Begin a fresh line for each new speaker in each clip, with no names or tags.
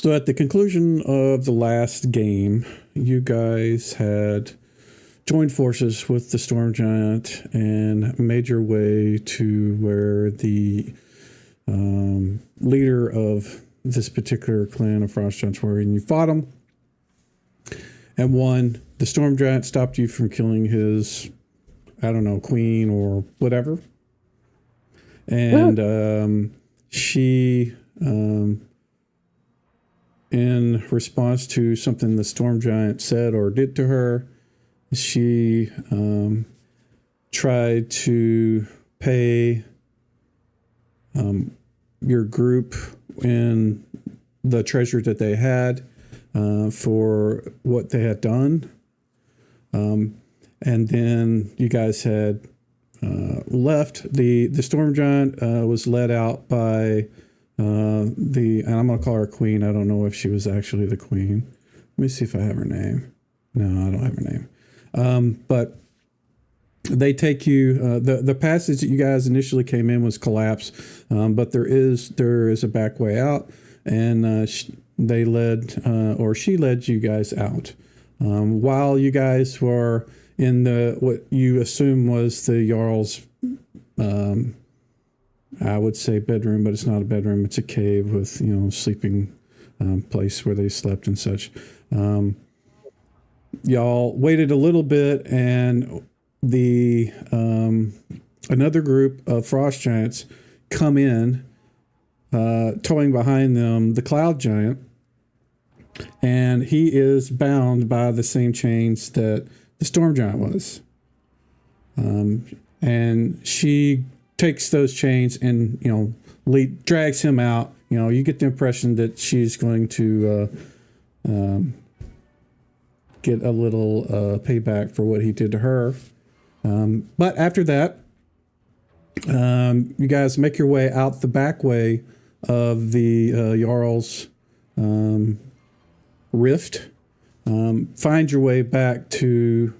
So at the conclusion of the last game, you guys had joined forces with the Storm Giant and made your way to where the leader of this particular clan of Frost Giants were, and you fought him and won. The Storm Giant stopped you from killing his, I don't know, queen or whatever. And she... in response to something the Storm Giant said or did to her, she tried to pay your group in the treasure that they had for what they had done. And then you guys had left. The Storm Giant was led out by... and I'm going to call her queen. I don't know if she was actually the queen. Let me see if I have her name. No, I don't have her name. But they take you, the passage that you guys initially came in was collapsed, but there is a back way out, and they led, or she led you guys out. While you guys were in what you assume was the Jarl's, I would say bedroom, but it's not a bedroom. It's a cave with, sleeping place where they slept and such. Y'all waited a little bit, and the another group of Frost Giants come in, towing behind them the Cloud Giant, and he is bound by the same chains that the Storm Giant was. And she takes those chains and, drags him out. You get the impression that she's going to get a little payback for what he did to her. But after that, you guys make your way out the back way of the Jarl's rift. Find your way back to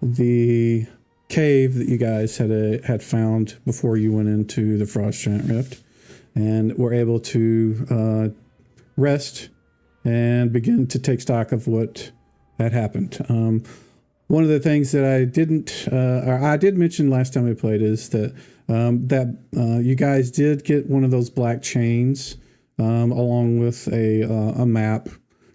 the cave that you guys had found before you went into the Frost Giant Rift, and were able to rest and begin to take stock of what had happened. One of the things that I did mention last time we played is that you guys did get one of those black chains along with a map,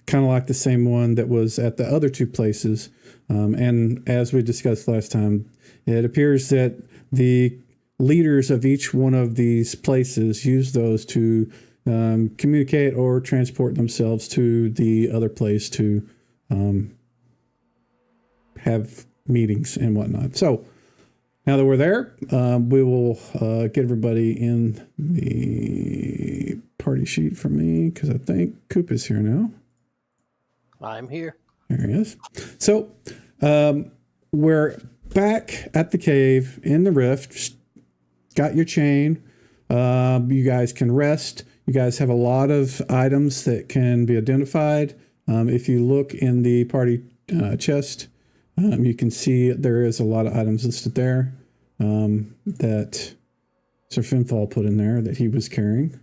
kind of like the same one that was at the other two places. And as we discussed last time, it appears that the leaders of each one of these places use those to communicate or transport themselves to the other place to have meetings and whatnot. So now that we're there, we will get everybody in the party sheet for me, because I think Coop is here now.
I'm here.
There he is. So we're back at the cave in the rift. Got your chain. You guys can rest. You guys have a lot of items that can be identified. If you look in the party chest, you can see there is a lot of items listed there that Sir Finfall put in there that he was carrying.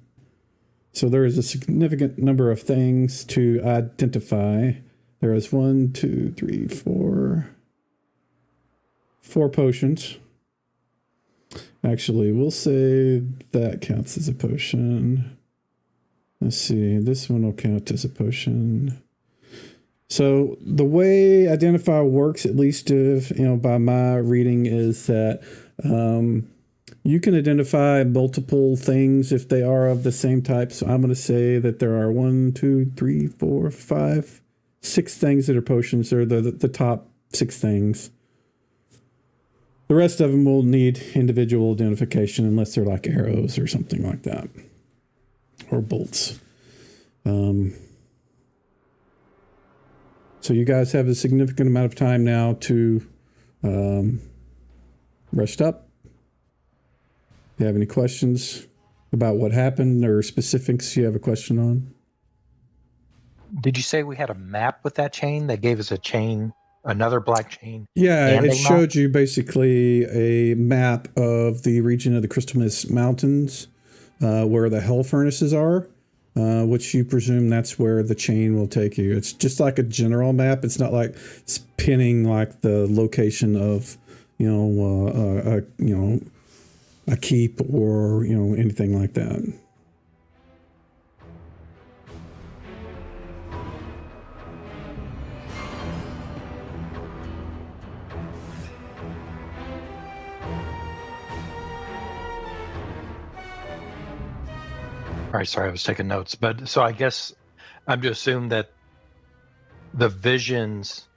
So there is a significant number of things to identify. There is 4 potions. Actually, we'll say that counts as a potion. Let's see, this one will count as a potion. So the way Identify works, at least by my reading, is that you can identify multiple things if they are of the same type. So I'm going to say that there are 6 things that are potions. They're the top 6 things. The rest of them will need individual identification unless they're like arrows or something like that, or bolts. So you guys have a significant amount of time now to rest up. If you have any questions about what happened or specifics you have a question on.
Did you say we had a map with that chain? They gave us a chain, another black chain?
Yeah, it showed you basically a map of the region of the Crystal Mist Mountains where the Hellfurnaces are. which you presume that's where the chain will take you. It's just like a general map. It's not like it's pinning like the location of, a keep or, anything like that.
All right, sorry, I was taking notes. But so I guess I'm to assume that the visions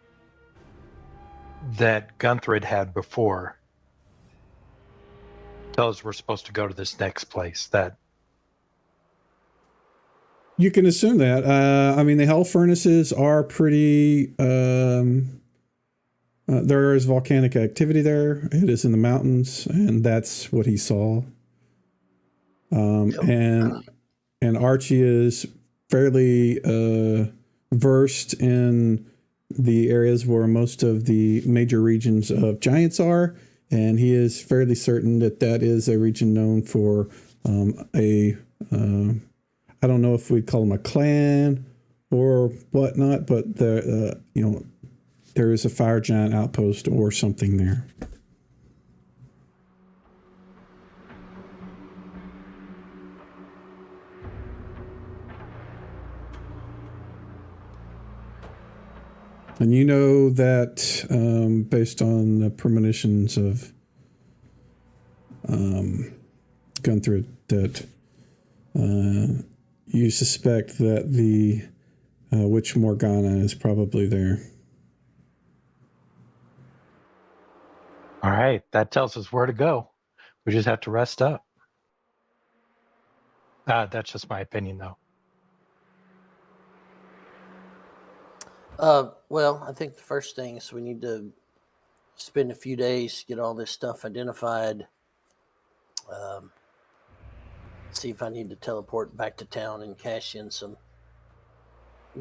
that Gunther had before tell us we're supposed to go to this next place. That
You can assume that. I mean, the Hellfurnaces are pretty. There is volcanic activity there. It is in the mountains, and that's what he saw. And Archie is fairly versed in the areas where most of the major regions of giants are, and he is fairly certain that that is a region known for I don't know if we'd call them a clan or whatnot, but there is a fire giant outpost or something there. And you know that based on the premonitions of Gunther, that you suspect that the Witch Morgana is probably there.
all right, that tells us where to go. We just have to rest up. That's just my opinion, though.
Well, I think the first thing is we need to spend a few days, get all this stuff identified, see if I need to teleport back to town and cash in some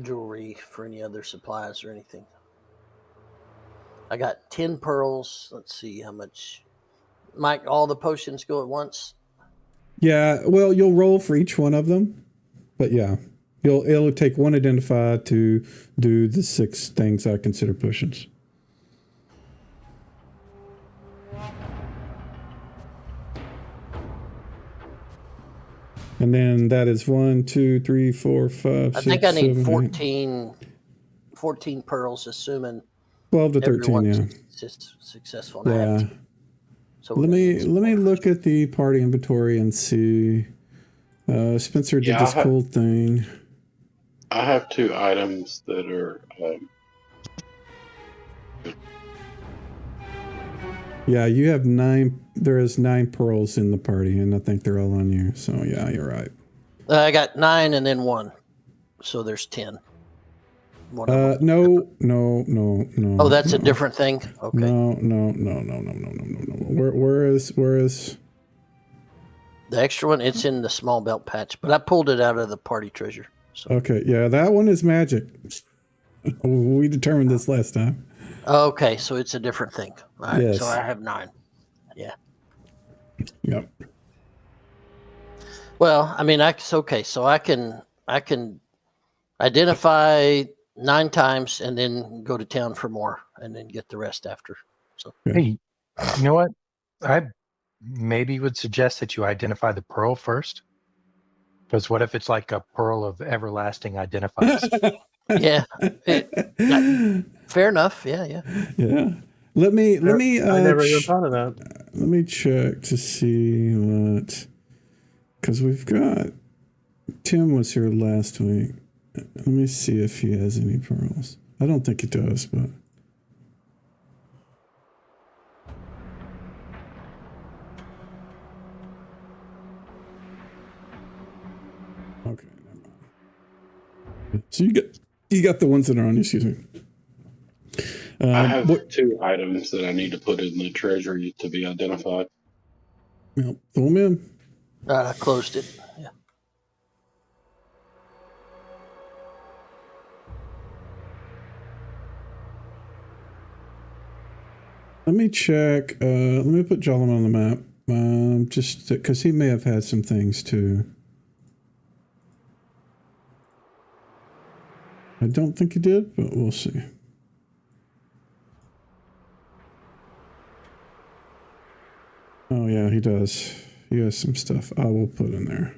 jewelry for any other supplies or anything. I got 10 pearls. Let's see how much. Mike, all the potions go at once?
Yeah, well, you'll roll for each one of them, but yeah, it'll take one identifier to do the 6 things I consider potions. And then that is 1, 2, 3, 4, 5,
I
6,
think I need
7,
14 pearls, assuming
12 to 13,
everyone's
yeah.
successful. And I have
Yeah.
to. So
Let me look at the party inventory and see. Spencer did this cool thing.
I have 2 items that are.
Yeah, you have 9. There is 9 pearls in the party, and I think they're all on you. So yeah, you're right.
I got 9 and then 1, so there's 10.
No.
Oh, that's a different thing. Okay.
No. Where is
the extra one? It's in the small belt patch, but I pulled it out of the party treasure. So.
Okay, yeah, that one is magic. We determined this last time.
Okay, so it's a different thing. All right,
yes.
So I have 9. Yeah.
Yep.
Well, I mean, okay, so I can identify 9 times and then go to town for more and then get the rest after. So
Hey, you know what? I maybe would suggest that you identify the pearl first. Because what if it's like a pearl of everlasting identifies?
yeah, fair enough. Yeah.
Let me.
I never even thought of that.
Let me check to see what, because we've got. Tim was here last week. Let me see if he has any pearls. I don't think he does, but. Okay, never mind. So you got the ones that are on you, excuse me.
I have 2 items that I need to put in the treasury to be identified.
Well, throw them in.
All right, I closed it. Yeah.
Let me check. Let me put Jarl on the map. Just because he may have had some things too. I don't think he did, but we'll see. Oh, yeah, he does. He has some stuff I will put in there.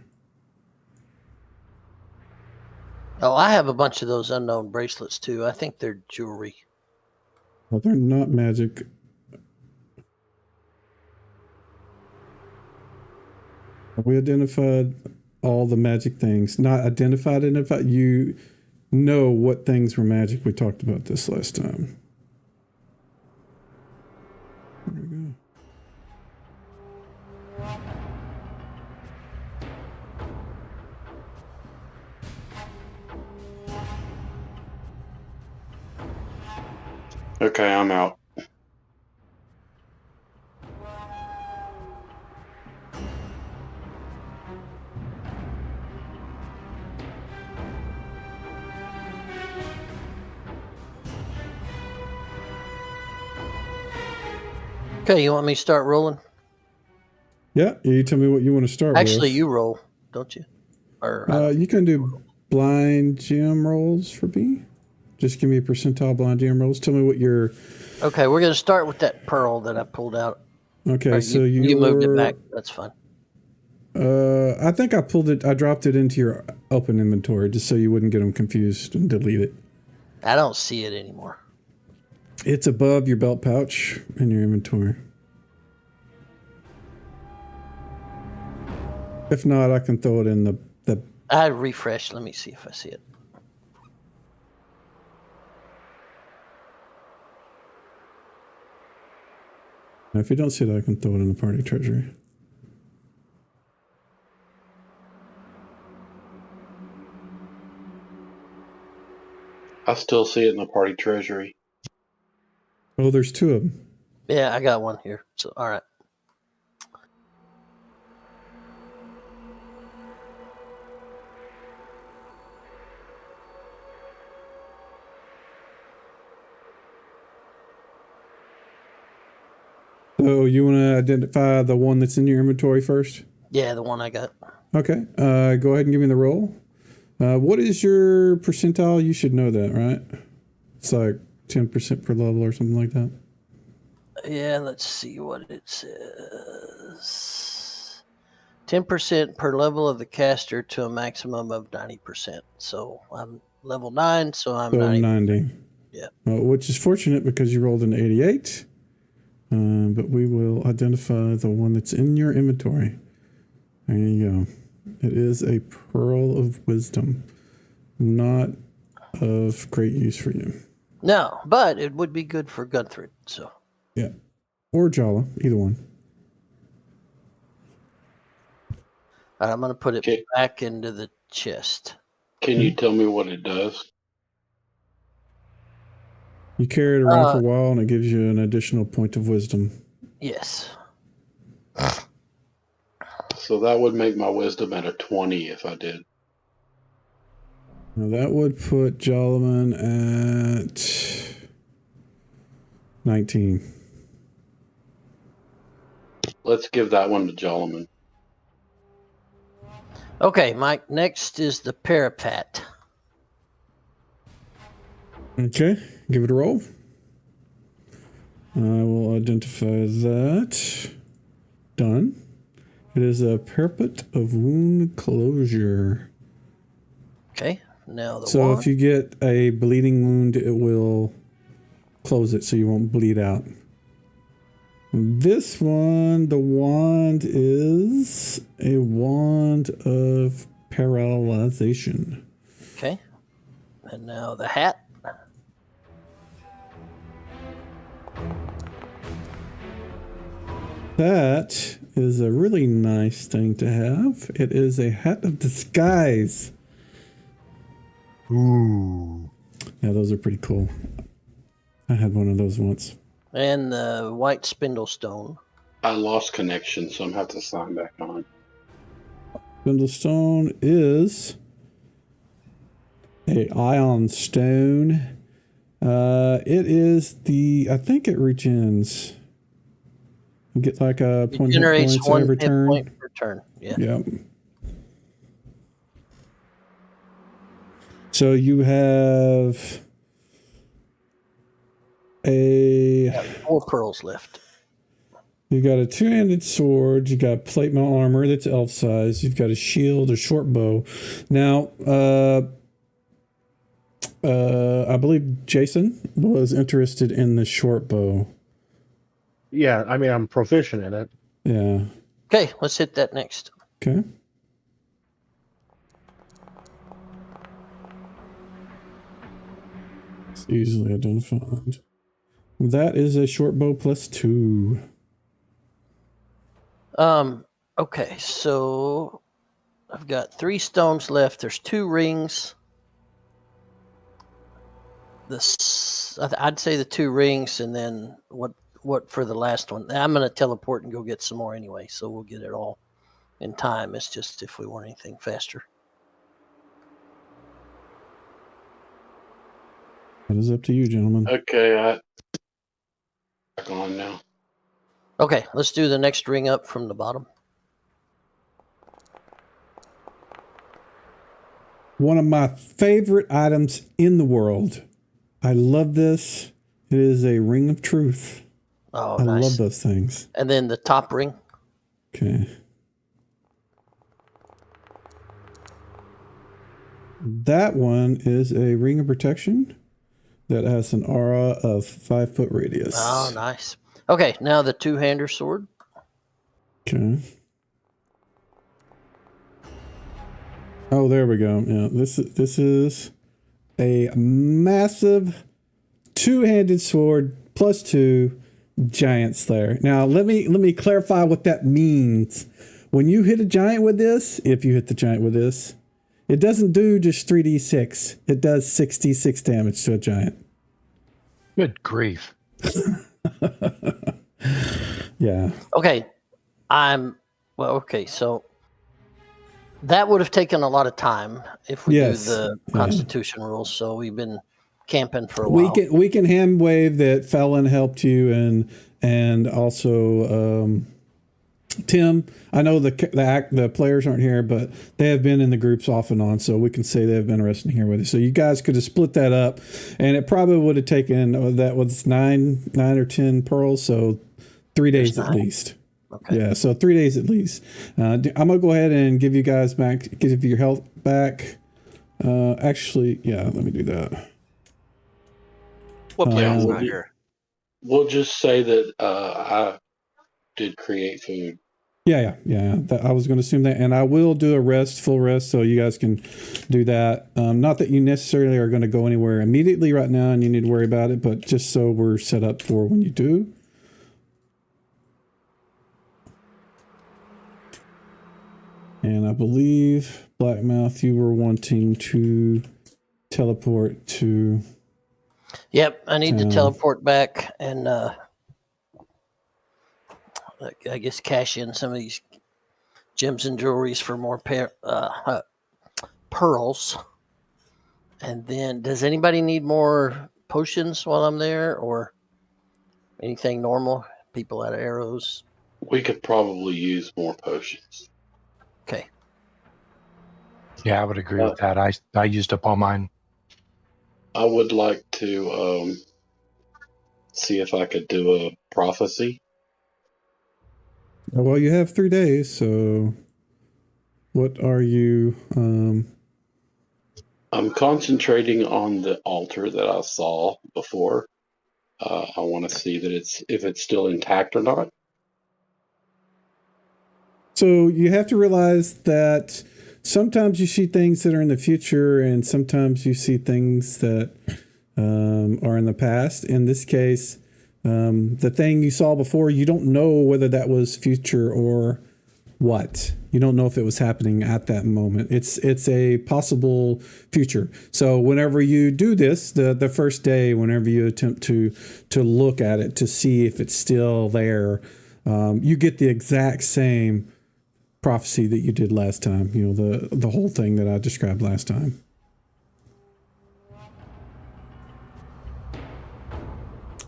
Oh, I have a bunch of those unknown bracelets too. I think they're jewelry.
Well, they're not magic. We identified all the magic things. Not identified. You know what things were magic. We talked about this last time. There we go.
Okay, I'm out.
Okay, you want me to start rolling?
Yeah, you tell me what you want to start
Actually,
with.
you roll, don't you? Or
You can do blind gem rolls for me. Just give me a percentile blind gem rolls. Tell me what your...
okay, we're going to start with that pearl that I pulled out.
Okay, so
you moved it back. That's fine.
I think I pulled it. I dropped it into your open inventory just so you wouldn't get them confused and delete it.
I don't see it anymore.
It's above your belt pouch in your inventory. If not, I can throw it in the...
I refreshed. Let me see if I see it.
If you don't see it, I can throw it in the party treasury.
I still see it in the party treasury.
Oh, there's two of them.
Yeah, I got one here. So, all right.
So you want to identify the one that's in your inventory first?
Yeah, the one I got.
Okay. Go ahead and give me the roll. What is your percentile? You should know that, right? It's like 10% per level or something like that.
Yeah, let's see what it says. 10% per level of the caster to a maximum of 90%. So I'm level 9, so I'm
90.
Yeah.
Which is fortunate because you rolled an 88. But we will identify the one that's in your inventory. There you go. It is a pearl of wisdom. Not of great use for you.
No, but it would be good for Guthrie. So
yeah, or Jala, either one.
All right, I'm going to put it back into the chest.
Can you tell me what it does?
You carry it around for a while, and it gives you an additional point of wisdom.
Yes.
So that would make my wisdom at a 20 if I did.
Now that would put Jalaman at 19.
Let's give that one to Jalaman.
Okay, Mike, next is the parapet.
Okay, give it a roll. I will identify that. Done. It is a parapet of wound closure.
Okay, now the
So
wand.
if you get a bleeding wound, it will close it so you won't bleed out. This one, the wand is a wand of paralyzation.
Okay, and now the hat.
That is a really nice thing to have. It is a hat of disguise.
Ooh.
Yeah, those are pretty cool. I had one of those once.
And the white spindle stone.
I lost connection, so I'm going to have to sign back on.
Spindle stone is a ion stone. It is I think it regens. You get like a point hit points
one
every
hit
turn.
point per turn. Yeah.
Yep. So you have
Got 4 pearls left.
You got a 2-handed sword. You got plate mail armor that's elf size. You've got a shield, a short bow. Now, I believe Jason was interested in the short bow.
Yeah, I mean, I'm proficient in it.
Yeah.
Okay, let's hit that next.
Okay. It's easily identified. That is a short bow +2.
Okay, so I've got 3 stones left. There's 2 rings. I'd say the 2 rings, and then what for the last one? I'm going to teleport and go get some more anyway, so we'll get it all in time. It's just if we want anything faster.
That is up to you, gentlemen.
Okay, back on now.
Okay, let's do the next ring up from the bottom.
One of my favorite items in the world. I love this. It is a ring of truth.
Oh,
I
nice.
love those things.
And then the top ring.
Okay. That one is a ring of protection that has an aura of 5-foot radius.
Oh, nice. Okay, now the 2-hander sword.
Okay. Oh, there we go. Yeah, this is a massive 2-handed sword +2 giant slayer. Now, let me clarify what that means. When you hit a giant with this, if you hit the giant with this, it doesn't do just 3d6. It does 66 damage to a giant.
Good grief.
Yeah.
Okay, so that would have taken a lot of time if we do the Constitution rules. So we've been camping for a while.
We can hand wave that Fallon helped you and also Tim. I know the players aren't here, but they have been in the groups off and on, so we can say they've been interested here with you. So you guys could have split that up, and it probably would have taken that was 9 or 10 pearls, so 3 days at least.
Okay.
Yeah, so 3 days at least. I'm gonna go ahead and give you guys back, give you your health back. Actually, yeah, let me do that.
What player's not here?
We'll just say that I did create food.
Yeah. I was going to assume that, and I will do a full rest, so you guys can do that. Not that you necessarily are going to go anywhere immediately right now, and you need to worry about it, but just so we're set up for when you do. And I believe, Blackmouth, you were wanting to teleport to...
Yep, I need to teleport back and I guess cash in some of these gems and jewelries for more pearls. And then, does anybody need more potions while I'm there, or anything normal? People out of arrows?
We could probably use more potions.
Okay.
Yeah, I would agree with that. I used up all mine.
I would like to see if I could do a prophecy.
Well, you have 3 days, so what are you...
I'm concentrating on the altar that I saw before. I want to see that if it's still intact or not.
So you have to realize that sometimes you see things that are in the future, and sometimes you see things that are in the past. In this case, the thing you saw before, you don't know whether that was future or what. You don't know if it was happening at that moment. It's a possible future. So whenever you do this, the first day, whenever you attempt to look at it to see if it's still there, you get the exact same prophecy that you did last time. You know, the whole thing that I described last time.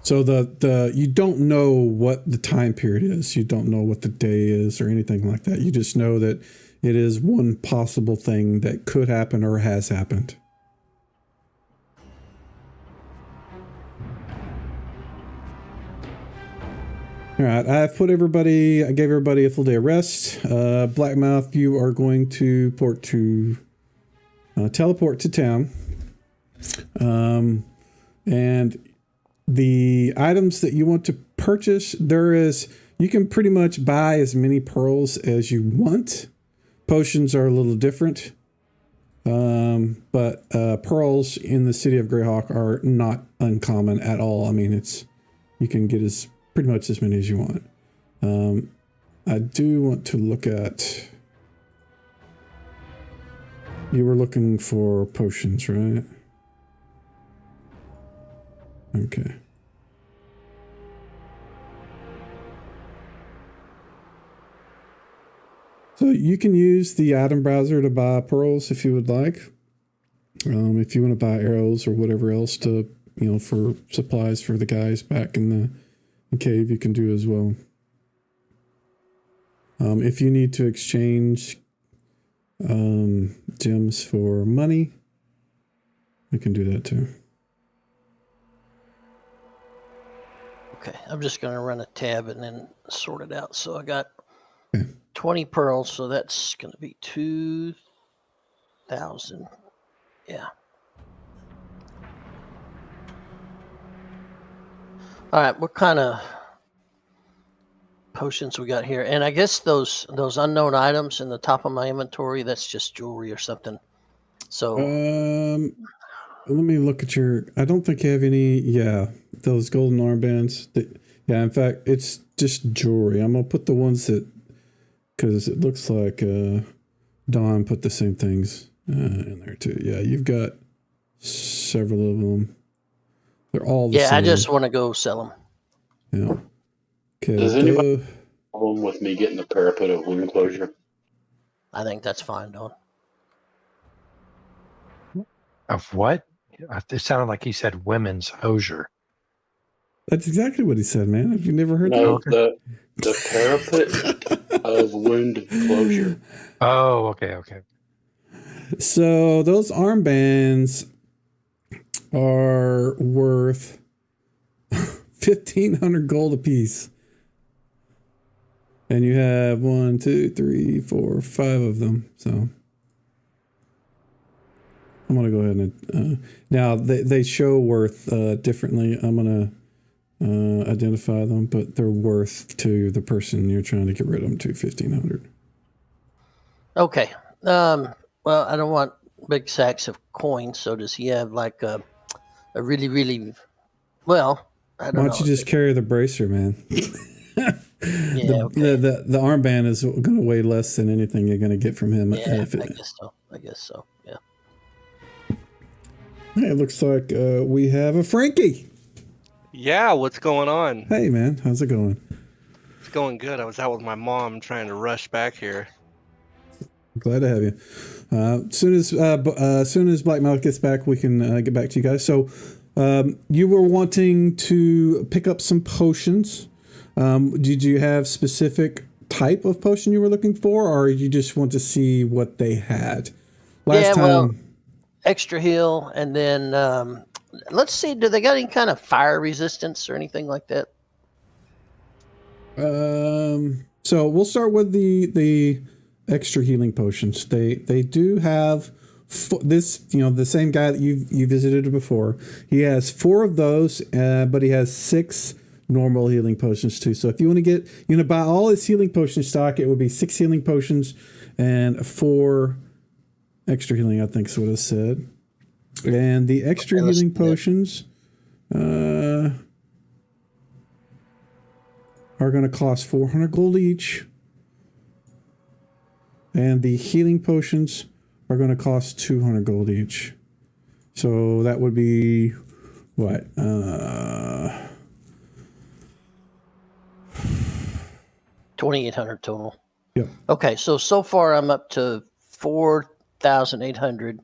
So you don't know what the time period is. You don't know what the day is or anything like that. You just know that it is one possible thing that could happen or has happened. All right, I gave everybody a full day of rest. Blackmouth, you are going to teleport to town. And the items that you want to purchase, you can pretty much buy as many pearls as you want. Potions are a little different. But pearls in the city of Greyhawk are not uncommon at all. I mean, you can get pretty much as many as you want. I do want to look at... You were looking for potions, right? Okay. So you can use the item browser to buy pearls if you would like. If you want to buy arrows or whatever else for supplies for the guys back in the cave, you can do as well. If you need to exchange gems for money, you can do that too.
Okay, I'm just going to run a tab and then sort it out. So I got
Okay.
20 pearls, so that's going to be 2,000. Yeah. All right, what kind of potions we got here? And I guess those unknown items in the top of my inventory, that's just jewelry or something. So
let me look at I don't think you have any. Yeah, those golden armbands. Yeah, in fact, it's just jewelry. I'm gonna put the ones because it looks like Dawn put the same things in there too. Yeah, you've got several of them. They're all the same.
I just want to go sell them.
Yeah. Okay.
Does anybody have a problem with me getting the parapet of wound closure?
I think that's fine, Dawn.
Of what? It sounded like he said women's hosier.
That's exactly what he said, man. Have you never heard that?
No, the parapet of wound closure.
Oh, okay.
So those armbands are worth 1,500 gold apiece. And you have 1, 2, 3, 4, 5 of them. So I'm going to go ahead and... now, they show worth differently. I'm going to identify them, but they're worth to the person you're trying to get rid of them to 1,500.
Okay. Well, I don't want big sacks of coins, so does he have like a really, really... Well, I don't know.
Why don't you just carry the bracer, man?
Yeah, okay.
The armband is going to weigh less than anything you're going to get from him.
Yeah, I guess so. Yeah.
Hey, it looks like we have a Frankie.
Yeah, what's going on?
Hey, man, how's it going?
It's going good. I was out with my mom trying to rush back here.
Glad to have you. As soon as Blackmouth gets back, we can get back to you guys. So you were wanting to pick up some potions. Did you have specific type of potion you were looking for, or you just want to see what they had? Last time,
well, extra heal, and then let's see, do they got any kind of fire resistance or anything like that?
So we'll start with the extra healing potions. They do have this, the same guy that you visited before. He has 4 of those, but he has 6 normal healing potions too. So if you want to buy all his healing potion stock, it would be 6 healing potions and 4 extra healing, I think is what it said. And the extra healing potions are going to cost 400 gold each. And the healing potions are going to cost 200 gold each. So that would be what?
2,800 total.
Yep.
Okay, so far I'm up to 4,800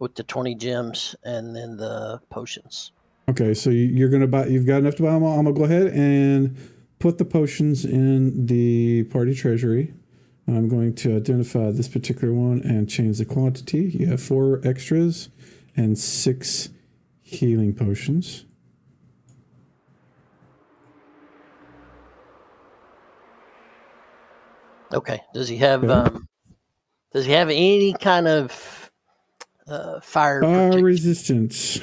with the 20 gems and then the potions.
Okay, so you're gonna buy. You've got enough to buy them all. I'm gonna go ahead and put the potions in the party treasury. I'm going to identify this particular one and change the quantity. You have 4 extras and 6 healing potions.
Okay. Does he have
Okay.
any kind of fire
Fire
protection?
resistance.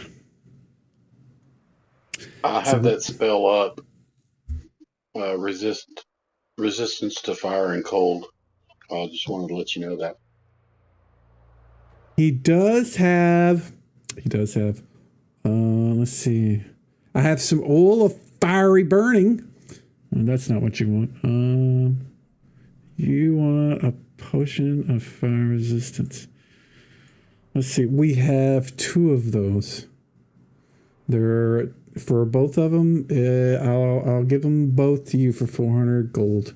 I have
So
that spell up. Resistance to fire and cold. I just wanted to let you know that.
he does have. He does have. Let's see. I have some oil of fiery burning. That's not what you want. You want a potion of fire resistance. Let's see. We have 2 of those. They're for both of them. I'll give them both to you for 400 gold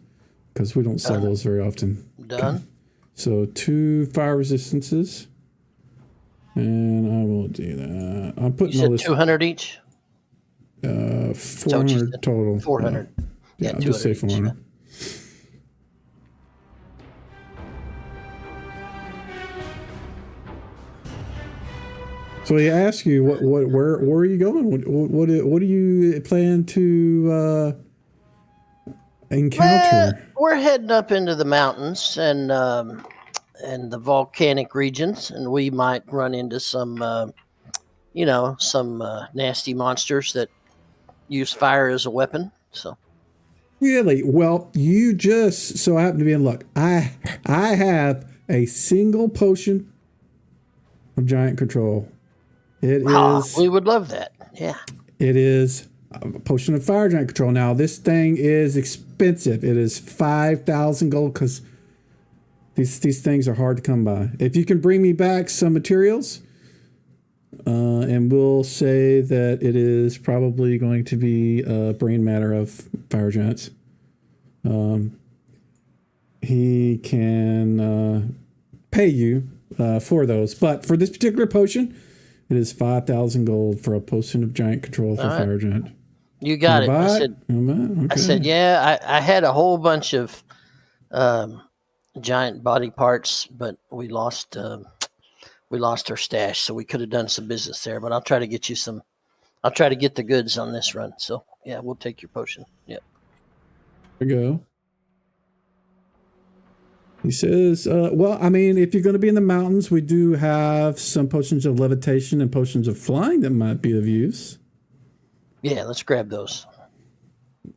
because we don't sell those very often.
Done.
Okay. So 2 fire resistances, and I will do that. I'm
You
putting all
said
this
200 each.
400 total.
400.
Yeah, I'll
200
just say
each.
400. So he asked you where are you going? What do you plan to encounter?
Well, we're heading up into the mountains and the volcanic regions, and we might run into some nasty monsters that use fire as a weapon. So
Really? Well, you just so happen to be in luck. I have a single potion of giant control. It is.
we would love that. Yeah.
It is a potion of fire giant control. Now this thing is expensive. It is 5,000 gold because these things are hard to come by. If you can bring me back some materials, and we'll say that it is probably going to be brain matter of fire giants. He can pay you for those, but for this particular potion, it is 5,000 gold for a potion of giant control for fire giant.
You got it. I said,
Okay.
I said, yeah. I had a whole bunch of giant body parts, but we lost our stash, so we could have done some business there. But I'll try to get you some. I'll try to get the goods on this run. So yeah, we'll take your potion. Yep.
There we go. He says, well, I mean, if you're going to be in the mountains, we do have some potions of levitation and potions of flying that might be of use.
Yeah, let's grab those.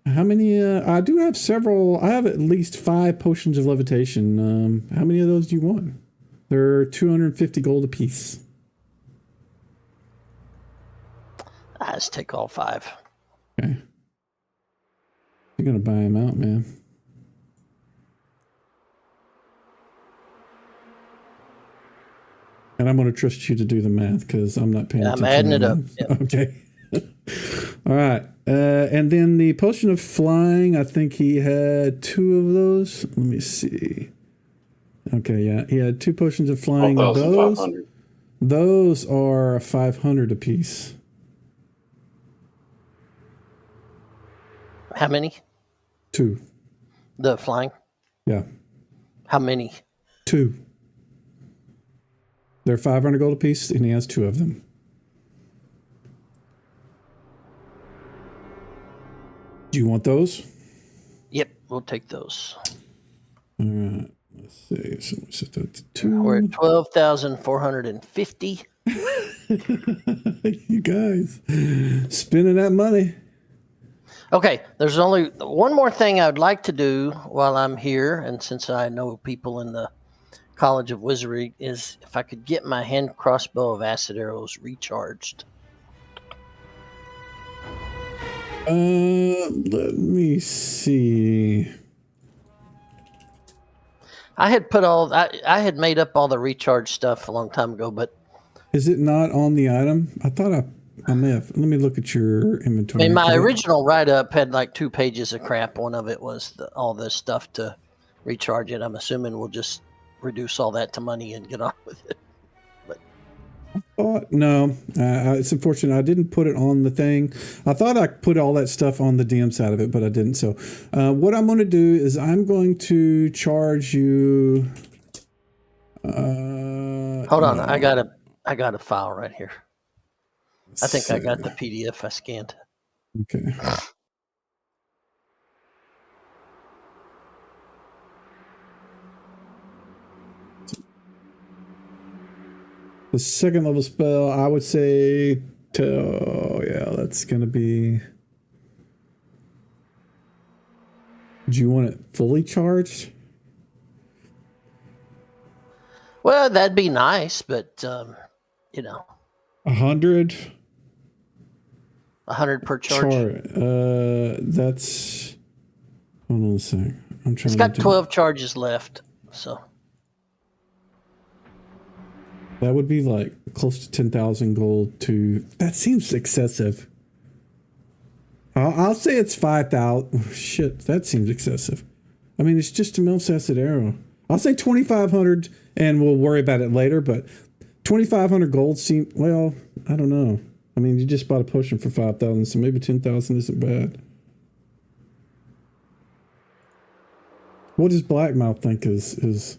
How many? I do have several. I have at least 5 potions of levitation. How many of those do you want? They're 250 gold apiece.
Let's take all 5.
Okay. You're going to buy them out, man. And I'm going to trust you to do the math because I'm not paying attention.
I'm adding it up.
Yep. Okay. All right. And then the potion of flying, I think he had 2 of those. Let me see. Okay, yeah. He had 2 potions of flying. Those are 500 apiece.
How many?
2.
The flying?
Yeah.
How many?
2. They're 500 gold apiece, and he has 2 of them. Do you want those?
Yep, we'll take those.
All right. Let's see. So we set that to 2.
We're at 12,450.
You guys spending that money.
Okay, there's only one more thing I would like to do while I'm here, and since I know people in the College of Wizardry, is if I could get my hand crossbow of acid arrows recharged.
Let me see.
I had made up all the recharge stuff a long time ago, but
Is it not on the item? I thought I may have. Let me look at your inventory.
I mean, my original write-up had like 2 pages of crap. One of it was all this stuff to recharge it. I'm assuming we'll just reduce all that to money and get on with it.
No, it's unfortunate. I didn't put it on the thing. I thought I put all that stuff on the DM side of it, but I didn't. So what I'm going to do is I'm going to charge you.
Hold on. I got a file right here. I think I got the PDF I scanned.
Okay. The second level spell, I would say, that's going to be. Do you want it fully charged?
Well, that'd be nice, but
100.
100 per charge.
That's. Hold on a sec. I'm trying.
It's got 12 charges left, so.
That would be like close to 10,000 gold to. That seems excessive. I'll say it's 5,000. Shit, that seems excessive. I mean, it's just a milk-acid arrow. I'll say 2,500, and we'll worry about it later. But 2,500 gold seems, well, I don't know. I mean, you just bought a potion for 5,000, so maybe 10,000 isn't bad. What does Blackmouth think is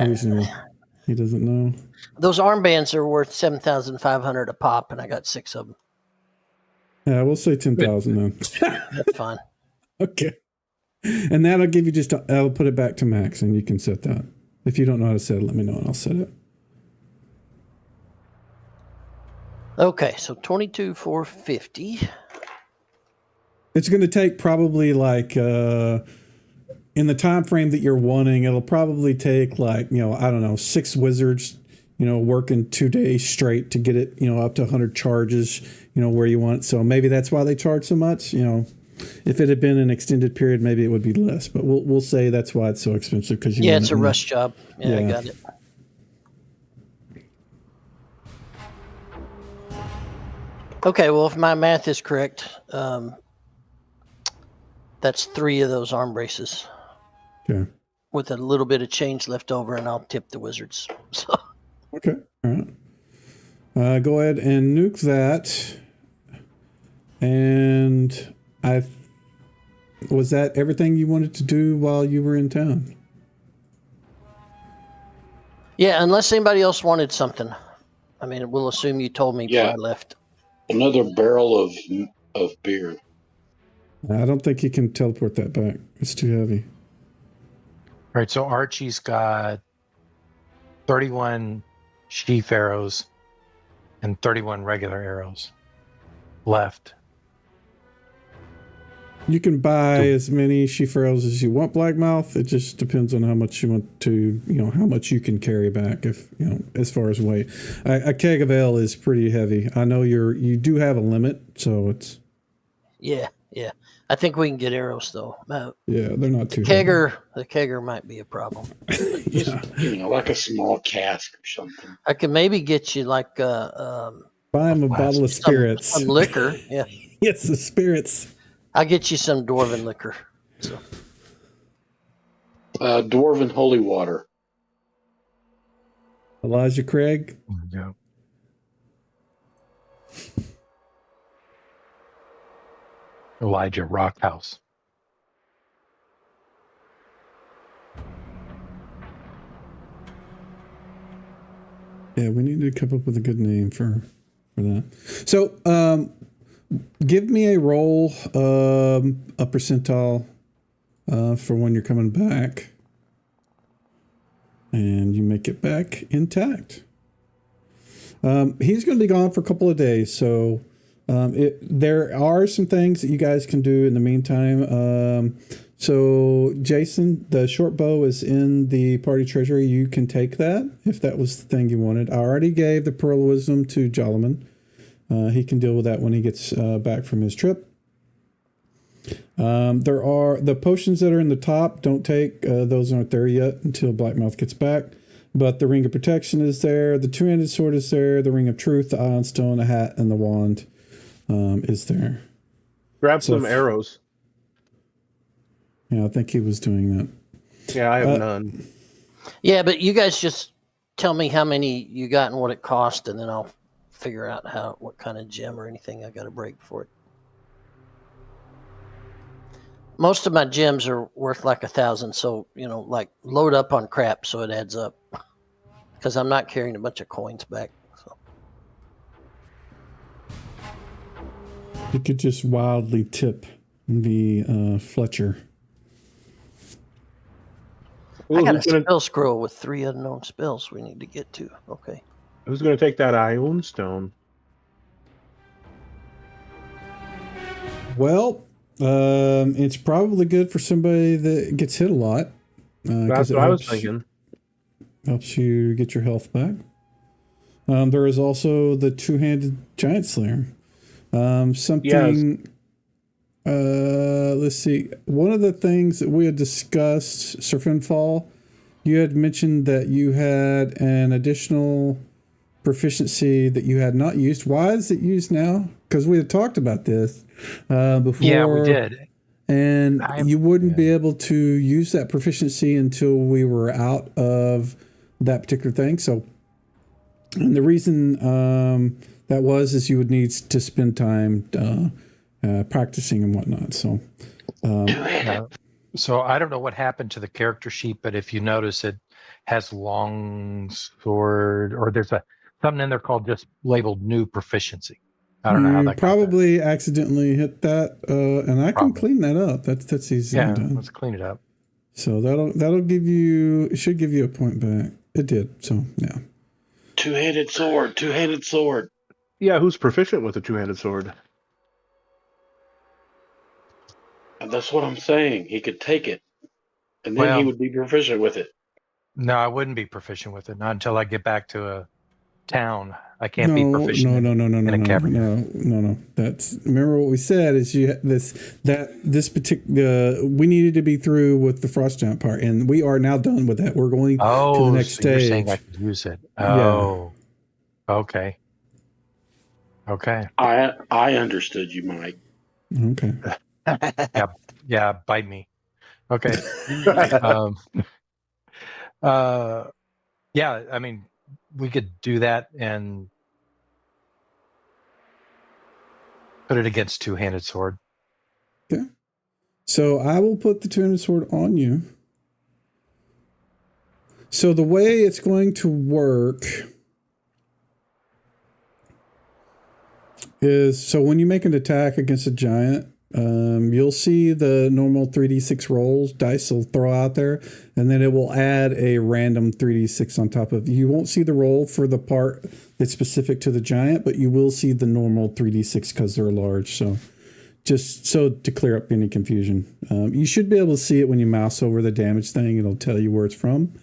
reasonable? He doesn't know.
Those armbands are worth 7,500 a pop, and I got 6 of them.
Yeah, we'll say 10,000 then.
That's fine.
Okay. And that'll give you I'll put it back to max, and you can set that. If you don't know how to set it, let me know, and I'll set it.
Okay, so 22,450.
It's going to take probably like in the time frame that you're wanting, it'll probably take like, I don't know, 6 wizards, working 2 days straight to get it, up to 100 charges, where you want. So maybe that's why they charge so much. If it had been an extended period, maybe it would be less. But we'll say that's why it's so expensive, because
it's a rush job. Yeah, I got it. Okay, well, if my math is correct, that's 3 of those arm braces.
Okay.
With a little bit of change left over, and I'll tip the wizards. So.
Okay. All right. Go ahead and nuke that. And was that everything you wanted to do while you were in town?
Yeah, unless anybody else wanted something. I mean, we'll assume you told me before I left.
Another barrel of beer.
I don't think you can teleport that back. It's too heavy.
All right, so Archie's got 31 sheaf arrows and 31 regular arrows left.
You can buy as many sheaf arrows as you want, Blackmouth. It just depends on how much you want to, how much you can carry back. If as far as weight, a keg of ale is pretty heavy. I know you do have a limit, so it's.
Yeah. I think we can get arrows though.
Yeah, they're not too.
The kegger might be a problem.
Yeah,
like a small cask or something.
I could maybe get you like
buy him a bottle of spirits,
some liquor. Yeah.
Yes, the spirits.
I'll get you some dwarven liquor. So.
Dwarven holy water.
Elijah Craig.
Yeah. Elijah Rockhouse.
Yeah, we need to come up with a good name for that. So, give me a roll, a percentile, for when you're coming back, and you make it back intact. He's going to be gone for a couple of days, so there are some things that you guys can do in the meantime. So, Jason, the short bow is in the party treasury. You can take that if that was the thing you wanted. I already gave the Pearl of Wisdom to Jolliman. He can deal with that when he gets back from his trip. There are the potions that are in the top. Don't take those aren't there yet until Blackmouth gets back. But the Ring of Protection is there. The Two-Handed Sword is there. The Ring of Truth, the Ion Stone, the Hat, and the Wand is there.
Grab some arrows.
Yeah, I think he was doing that.
Yeah, I have none.
Yeah, but you guys just tell me how many you got and what it cost, and then I'll figure out what kind of gem or anything I got to break for it. Most of my gems are worth like 1,000, so like load up on crap so it adds up. Because I'm not carrying a bunch of coins back. So.
You could just wildly tip the Fletcher.
I got a spell scroll with 3 unknown spells we need to get to. Okay.
Who's going to take that Ion Stone?
Well, it's probably good for somebody that gets hit a lot.
That's what I was thinking.
Helps you get your health back. There is also the two-handed giant slayer. Something. Yes. Let's see. One of the things that we had discussed, Surf and Fall, you had mentioned that you had an additional proficiency that you had not used. Why is it used now? Because we had talked about this before.
Yeah, we did.
And you wouldn't be able to use that proficiency until we were out of that particular thing. So, and the reason that is you would need to spend time practicing and whatnot. So,
so I don't know what happened to the character sheet, but if you notice, it has long sword, or there's something in there called just labeled new proficiency. I don't know how that
probably accidentally hit that, and I can clean that up. That's easy.
Yeah,
done.
let's clean it up.
So that'll give you. It should give you a point back. It did. So yeah.
Two-handed sword. Two-handed sword.
Yeah, who's proficient with a two-handed sword?
And that's what I'm saying. He could take it, and then he would be proficient with it.
No, I wouldn't be proficient with it. Not until I get back to a town. I can't be proficient.
No. That's, remember what we said is this particular we needed to be through with the frost giant part, and we are now done with that. We're going to the next stage.
You're saying I could use it. Oh, yeah. Okay.
I understood you, Mike.
Okay.
yeah, bite me. Okay. Yeah, I mean, we could do that and put it against two-handed sword.
Okay. So I will put the two-handed sword on you. So the way it's going to work is, so when you make an attack against a giant, you'll see the normal 3d6 rolls dice will throw out there, and then it will add a random 3d6 on top of. You won't see the roll for the part that's specific to the giant, but you will see the normal 3d6 because they're large. So just so to clear up any confusion, you should be able to see it when you mouse over the damage thing. It'll tell you where it's from,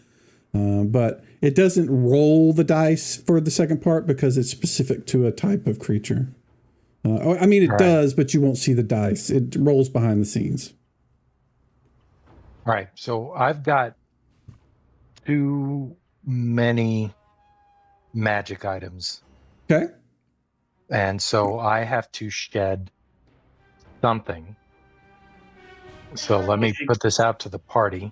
but it doesn't roll the dice for the second part because it's specific to a type of creature. I mean, it does, but you won't see the dice. It rolls behind the scenes.
All right. So I've got too many magic items.
Okay.
And so I have to shed something. So let me put this out to the party.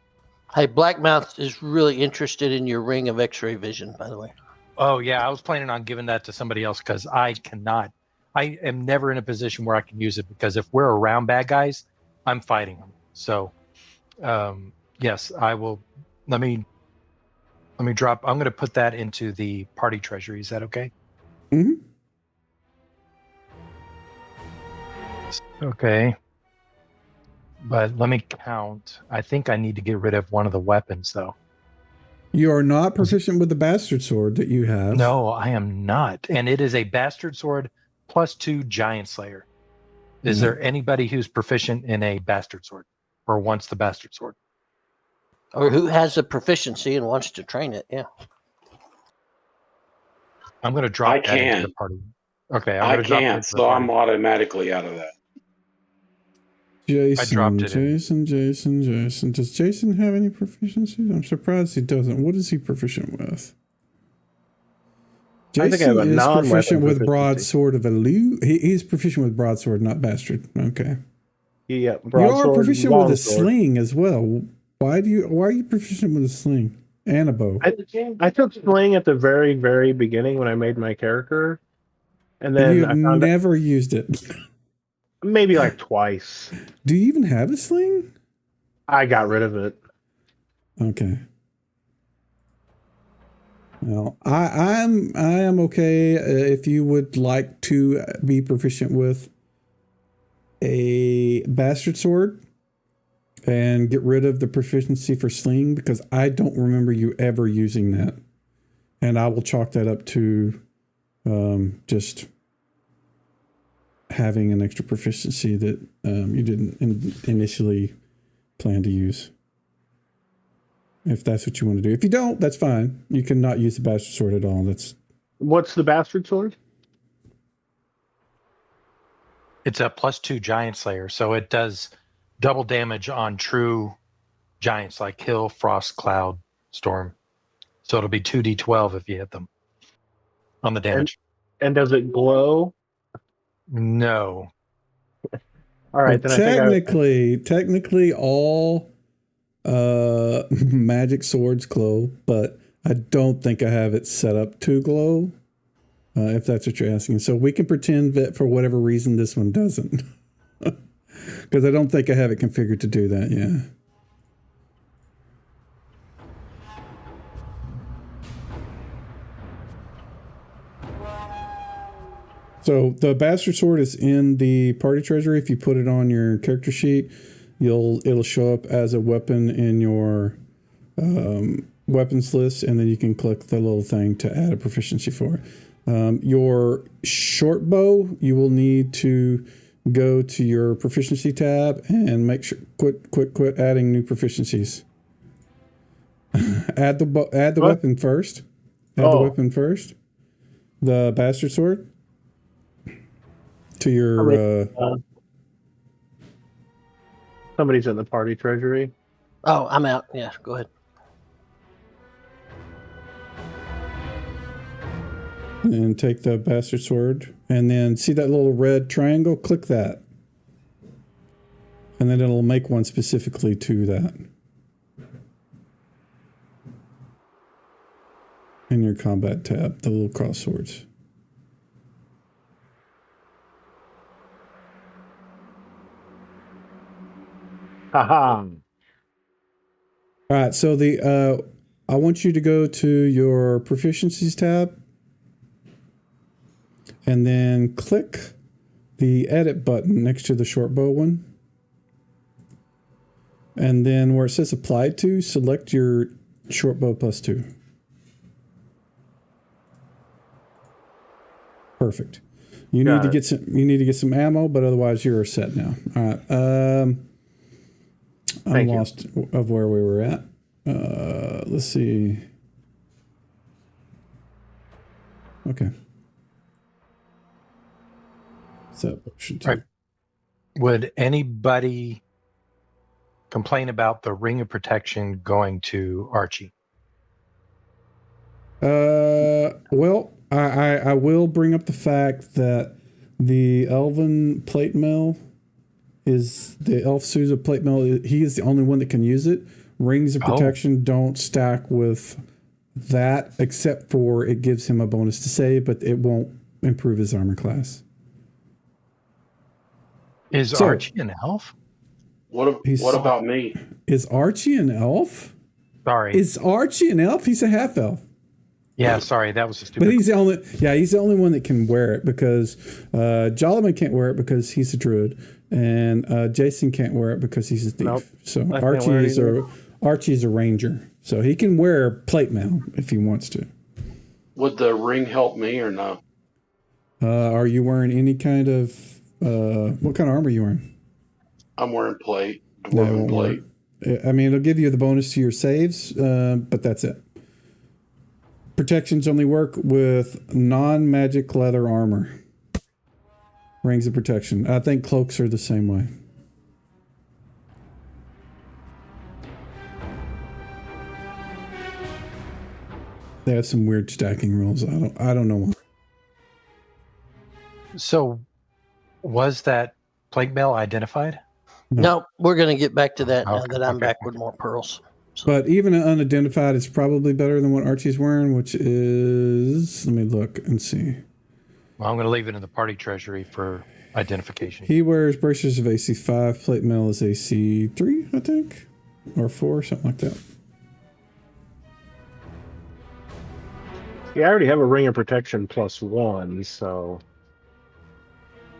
Hey, Blackmouth is really interested in your ring of X-ray vision, by the way.
Oh, yeah. I was planning on giving that to somebody else because I am never in a position where I can use it, because if we're around bad guys, I'm fighting them. So, yes, I will. Let me drop. I'm going to put that into the party treasury. Is that okay?
Mm-hmm.
Okay. But let me count. I think I need to get rid of one of the weapons, though.
You are not proficient with the bastard sword that you have.
No, I am not. And it is a bastard sword +2 giant slayer. Is there anybody who's proficient in a bastard sword or wants the bastard sword?
Or who has a proficiency and wants to train it? Yeah.
I'm going to drop that into the party. Okay.
I can't, so I'm automatically out of that.
Jason. Does Jason have any proficiency? I'm surprised he doesn't. What is he proficient with? Jason is proficient with broadsword of elude. He's proficient with broadsword, not bastard. Okay.
Yeah,
you are proficient with a sling as well. Why are you proficient with a sling and a bow?
I took sling at the very, very beginning when I made my character, and then
you have never used it.
Maybe like twice.
Do you even have a sling?
I got rid of it.
Okay. Well, I am okay if you would like to be proficient with a bastard sword and get rid of the proficiency for sling, because I don't remember you ever using that. And I will chalk that up to just having an extra proficiency that you didn't initially plan to use. If that's what you want to do. If you don't, that's fine. You can not use the bastard sword at all.
What's the bastard sword?
It's a +2 giant slayer, so it does double damage on true giants like Hill, Frost, Cloud, Storm. So it'll be 2d12 if you hit them on the damage.
And does it glow?
No.
All right,
well,
then
technically all magic swords glow, but I don't think I have it set up to glow. If that's what you're asking. So we can pretend that for whatever reason this one doesn't. Because I don't think I have it configured to do that, yeah. So the bastard sword is in the party treasury. If you put it on your character sheet, it'll show up as a weapon in your weapons list, and then you can click the little thing to add a proficiency for it. Your short bow, you will need to go to your proficiency tab and make sure quit adding new proficiencies. add the weapon first. Add the weapon first. The bastard sword to your.
Somebody's in the party treasury.
Oh, I'm out. Yeah, go ahead.
And take the bastard sword, and then see that little red triangle? Click that. And then it'll make one specifically to that. In your combat tab, the little cross swords.
Haha.
All right, so I want you to go to your proficiencies tab. And then click the edit button next to the short bow one. And then where it says applied to, select your short bow +2. Perfect. You need to get some ammo, but otherwise you're set now. All right. I'm lost of where we were at. Let's see. Okay. So,
right. Would anybody complain about the ring of protection going to Archie?
Well, I will bring up the fact that the elven plate mail is the elf Sousa plate mail. He is the only one that can use it. Rings of protection don't stack with that, except for it gives him a bonus to save, but it won't improve his armor class.
Is Archie an elf?
What about me?
Is Archie an elf?
Sorry.
Is Archie an elf? He's a half elf.
Yeah, sorry, that was a stupid.
But he's the only one that can wear it, because Jolliman can't wear it because he's a druid, and Jason can't wear it because he's a thief. Nope. So Archie's a ranger, so he can wear plate mail if he wants to.
Would the ring help me or no?
Are you wearing any kind of what kind of armor are you wearing?
I'm wearing plate, dwarven plate.
I mean, it'll give you the bonus to your saves, but that's it. Protections only work with non-magic leather armor. Rings of protection. I think cloaks are the same way. They have some weird stacking rules. I don't know why.
So, was that plague mail identified?
No, we're going to get back to that now that I'm back with more pearls. So.
But even unidentified is probably better than what Archie's wearing, which is... Let me look and see.
Well, I'm going to leave it in the party treasury for identification.
He wears bracers of AC 5. Plate mail is AC 3, I think. Or 4, something like that.
Yeah, I already have a ring of protection +1, so...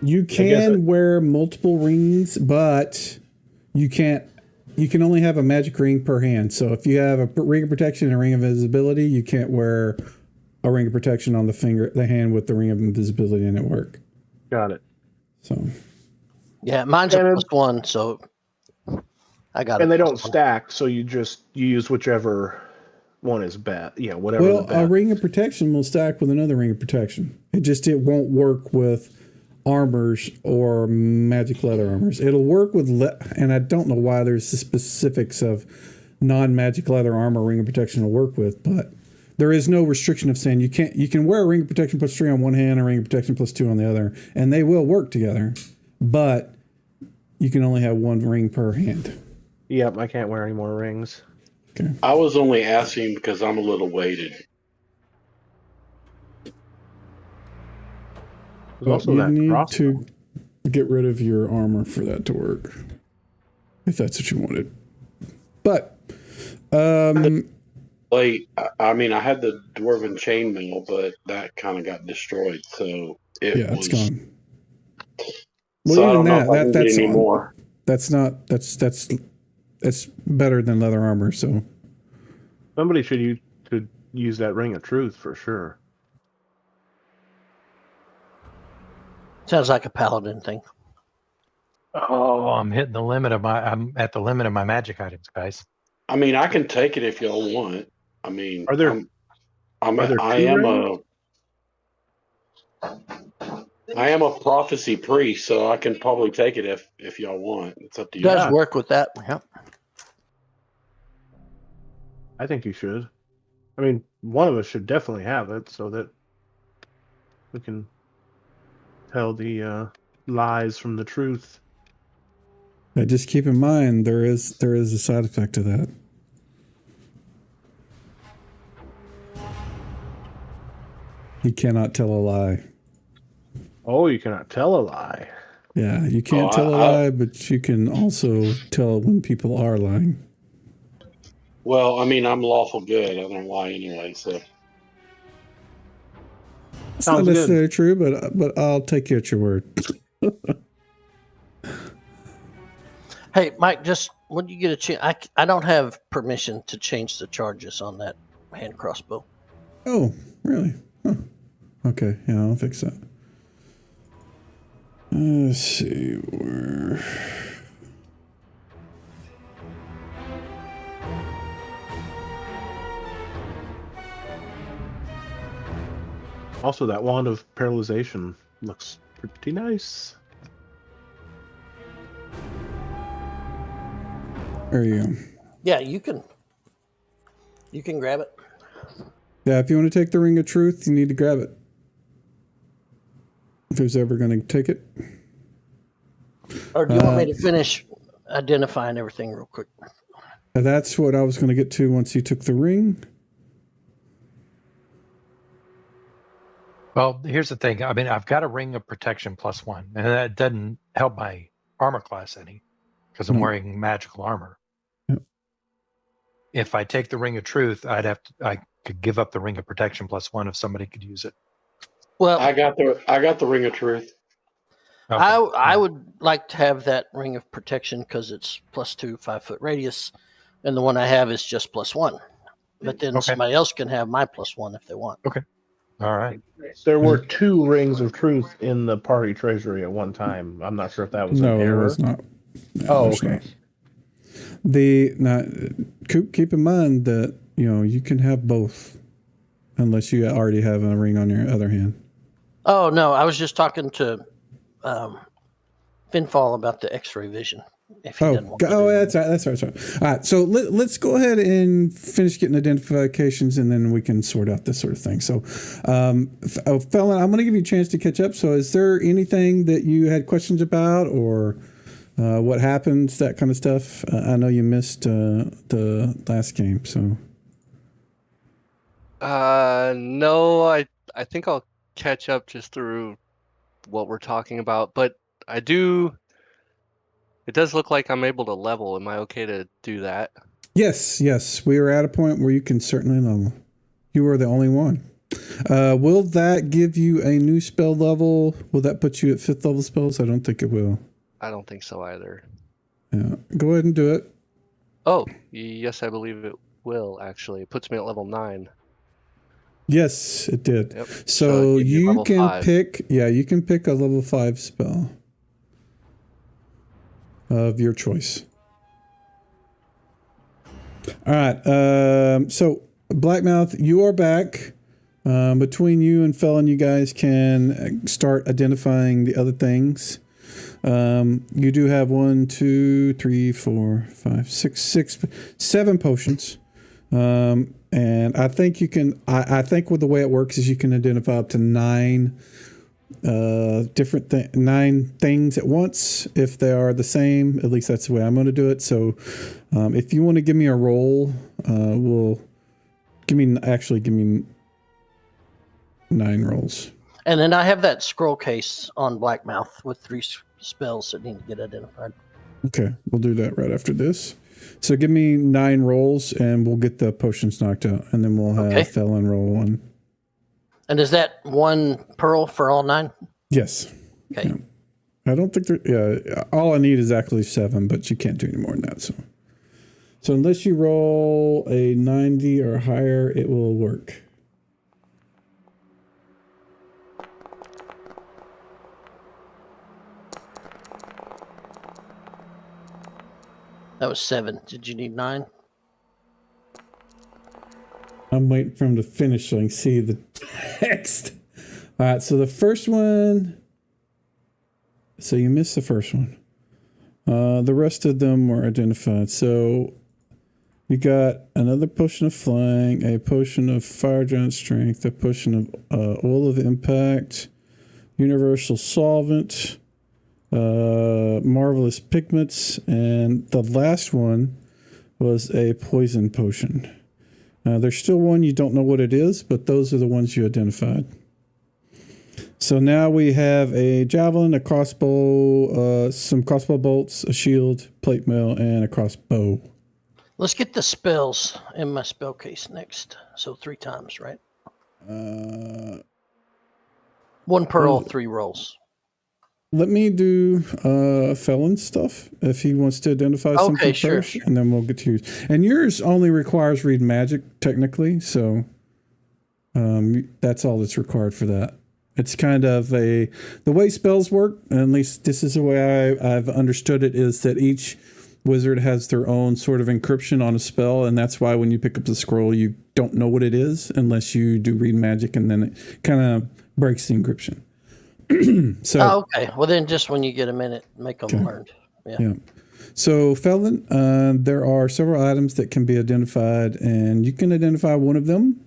You can wear multiple rings, but you can't... You can only have a magic ring per hand. So if you have a ring of protection and a ring of invisibility, you can't wear a ring of protection on the hand with the ring of invisibility in it work.
Got it.
So
Yeah, mine's a +1, so I got it.
And they don't stack, so you use whichever one is best. Yeah, whatever.
Well,
the best.
a ring of protection will stack with another ring of protection. It won't work with armors or magic leather armors. It'll work with and I don't know why there's the specifics of non-magic leather armor ring of protection to work with, but there is no restriction of saying you can wear a ring of protection +3 on one hand, a ring of protection +2 on the other, and they will work together, but you can only have one ring per hand.
Yep, I can't wear any more rings.
Okay.
I was only asking because I'm a little weighted.
There's also
you
that
need
crossbow.
to get rid of your armor for that to work, if that's what you wanted. But
I mean, I had the dwarven chainmail, but that kind of got destroyed, so
it's gone.
Well, so I don't know if I can get any more.
That's better than leather armor. So
somebody should use that ring of truth for sure.
Sounds like a paladin thing.
Oh, I'm at the limit of my magic items, guys.
I mean, I can take it if y'all want. I mean, I am a prophecy priest, so I can probably take it if y'all want. It's up to you.
It does work with that. Yep.
I think you should. I mean, one of us should definitely have it so that we can tell the lies from the truth.
But just keep in mind there is a side effect to that. You cannot tell a lie.
Oh, you cannot tell a lie.
Yeah, you can't tell a lie, but you can also tell when people are lying.
Well, I mean, I'm lawful good. I don't lie anyway, so.
It's not necessarily true, but I'll take you at your word.
Hey, Mike, just when you get a chance, I don't have permission to change the charges on that hand crossbow.
Oh, really? Huh. Okay, yeah, I'll fix that. Let's see where.
Also, that wand of paralyzation looks pretty nice.
There you go.
Yeah, you can grab it.
Yeah, if you want to take the ring of truth, you need to grab it. If who's ever going to take it.
Or do you want me to finish identifying everything real quick?
That's what I was going to get to once you took the ring.
Well, here's the thing. I mean, I've got a ring of protection +1, and that doesn't help my armor class any because I'm wearing magical armor.
Yep.
If I take the ring of truth, I could give up the ring of protection +1 if somebody could use it.
Well,
I got the ring of truth.
Okay. I would like to have that ring of protection because it's +2 5-foot radius, and the one I have is just +1. But then somebody else can have my +1 if they want.
Okay. All right.
There were 2 rings of truth in the party treasury at one time. I'm not sure if that was an error.
No, it was not.
No, okay.
Not. Keep in mind that you can have both, unless you already have a ring on your other hand.
Oh no, I was just talking to Finfall about the X-ray vision. If he doesn't want
that's right. That's right. All right. So let's go ahead and finish getting identifications, and then we can sort out this sort of thing. So, Felon, I'm going to give you a chance to catch up. So, is there anything that you had questions about, or what happens, that kind of stuff? I know you missed the last game, so.
No, I think I'll catch up just through what we're talking about, but I do. It does look like I'm able to level. Am I okay to do that?
Yes. We are at a point where you can certainly level. You are the only one. Will that give you a new spell level? Will that put you at 5th level spells? I don't think it will.
I don't think so either.
Yeah. Go ahead and do it.
Oh, yes, I believe it will, actually. It puts me at level 9.
Yes, it did.
Yep.
So
it'd give me
you
level
can
5.
pick, you can pick a level 5 spell of your choice. All right. So Blackmouth, you are back. Between you and Felon, you guys can start identifying the other things. You do have 1, 2, 3, 4, 5, 6, 7 potions. And I think you can. I think with the way it works is you can identify up to 9 9 things at once if they are the same. At least that's the way I'm going to do it. So, if you want to give me a roll, give me 9 rolls.
And then I have that scroll case on Blackmouth with 3 spells that need to get identified.
Okay, we'll do that right after this. So give me 9 rolls, and we'll get the potions knocked out, and then we'll have Felon roll 1.
And is that 1 pearl for all 9?
Yes.
Okay.
Yeah. I don't think all I need is actually 7, but you can't do any more than that. So unless you roll a 90 or higher, it will work.
That was 7. Did you need 9?
I'm waiting for him to finish so I can see the text. All right, so the first one. So you missed the first one. The rest of them were identified. So you got another potion of flying, a potion of fire giant strength, a potion of oil of impact, universal solvent, marvelous pigments, and the last one was a poison potion. There's still one you don't know what it is, but those are the ones you identified. So now we have a javelin, a crossbow, some crossbow bolts, a shield, plate mail, and a crossbow.
Let's get the spells in my spell case next. So 3 times, right? 1 pearl, 3 rolls.
Let me do Felon stuff if he wants to identify something first, and then we'll get to yours. And yours only requires read magic, technically, so that's all that's required for that. It's kind of the way spells work, and at least this is the way I've understood it, is that each wizard has their own sort of encryption on a spell, and that's why when you pick up the scroll, you don't know what it is unless you do read magic, and then it kind of breaks the encryption. So
okay. Well, then just when you get a minute, make them learned. Yeah.
So, Felon, there are several items that can be identified, and you can identify one of them.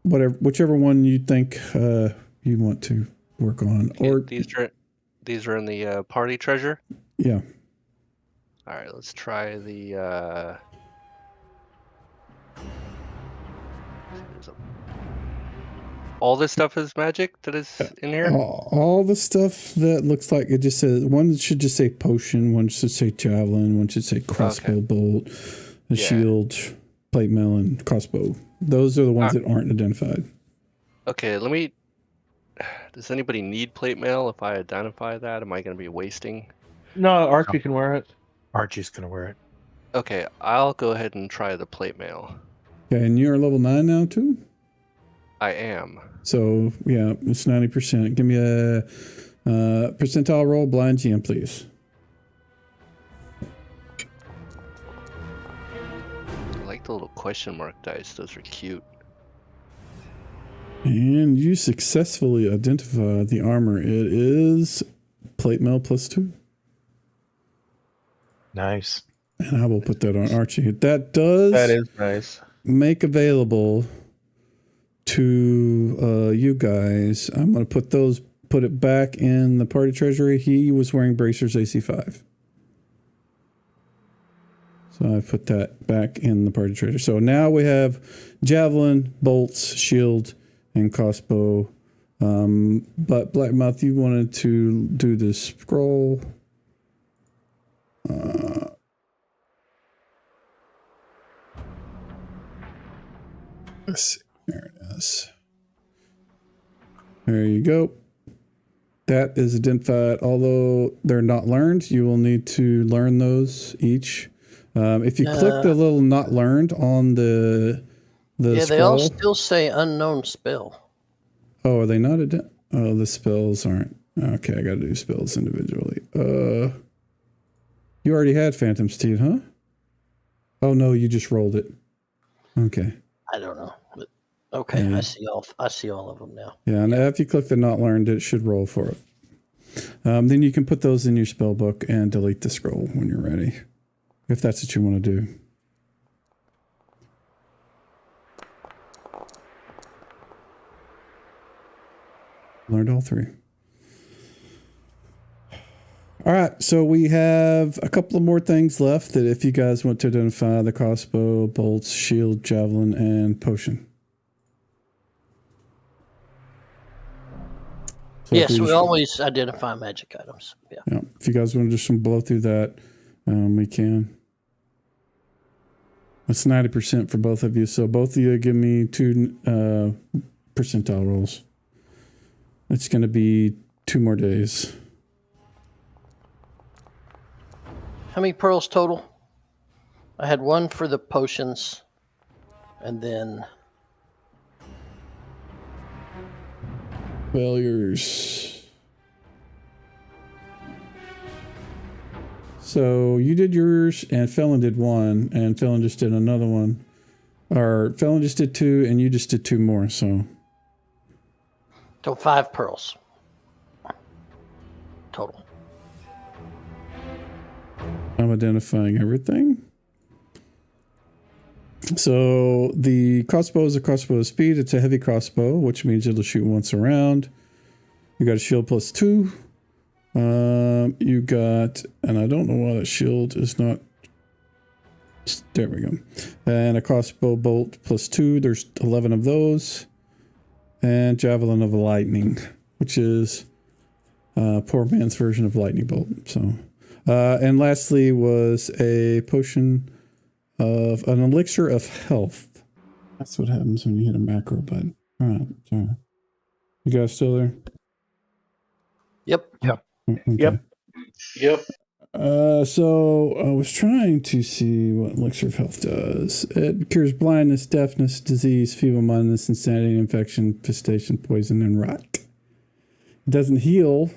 Whichever one you think you want to work on. Or
these are in the party treasure.
Yeah.
All right, let's try the. All this stuff is magic that is in here?
All the stuff that looks like it just says, one should just say potion, one should say javelin, one should say crossbow bolt, a shield, plate mail, and crossbow. Those are the ones that aren't identified.
Okay, does anybody need plate mail if I identify that? Am I going to be wasting?
No, Archie can wear it.
Archie's going to wear it.
Okay, I'll go ahead and try the plate mail.
Okay, and you're level 9 now, too?
I am.
So, yeah, it's 90%. Give me a percentile roll, blind GM, please.
I like the little question mark dice. Those are cute.
And you successfully identified the armor. It is plate mail +2.
Nice.
And I will put that on Archie. That is
nice.
Make available to you guys. I'm going to put it back in the party treasury. He was wearing bracers AC 5. So I put that back in the party treasury. So now we have javelin, bolts, shield, and crossbow. But Blackmouth, you wanted to do the scroll. Let's see. There it is. There you go. That is identified. Although they're not learned, you will need to learn those each. If you click the little not learned on the The
Yeah, they all
scroll.
still say unknown spell.
Oh, are they not? Oh, the spells aren't. Okay, I got to do spells individually. You already had Phantom Steed, huh? Oh no, you just rolled it. Okay.
I don't know. But okay,
Yeah.
I see all of them now.
Yeah, and if you click the not learned, it should roll for it. Then you can put those in your spell book and delete the scroll when you're ready, if that's what you want to do. Learned all three. All right, so we have a couple of more things left that if you guys want to identify: the crossbow, bolts, shield, javelin, and potion. So
Yes, we always identify magic items. Yeah.
Yeah, if you guys want to just blow through that, we can. That's 90% for both of you. So both of you give me 2 percentile rolls. It's going to be 2 more days.
How many pearls total? I had 1 for the potions, and then
Failures. So you did yours, and Felon did 1, and Felon just did another one. Or Felon just did 2, and you just did 2 more. So
5 pearls total.
I'm identifying everything. So the crossbow is a crossbow of speed. It's a heavy crossbow, which means it'll shoot once around. You got a shield plus 2. You got, and I don't know why that shield is not. There we go. And a crossbow bolt plus 2. There's 11 of those. And javelin of lightning, which is poor man's version of lightning bolt. So, and lastly was a potion of an elixir of health. That's what happens when you hit a macro button. All right, sorry. You guys still there?
Yep.
Okay.
Yep.
So I was trying to see what elixir of health does. It cures blindness, deafness, disease, feeble-mindedness, insanity, infection, infestation, poison, and rot. It doesn't heal,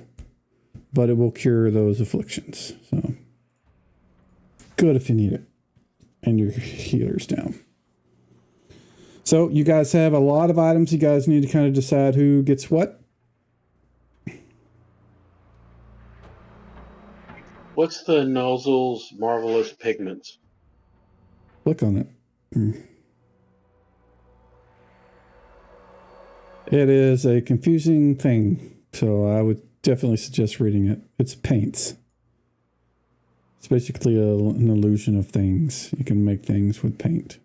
but it will cure those afflictions. So good if you need it. And your healer's down. So you guys have a lot of items. You guys need to kind of decide who gets what.
What's the Nozzle's Marvelous Pigments?
Click on it. It is a confusing thing, so I would definitely suggest reading it. It's paints. It's basically an illusion of things. You can make things with paint.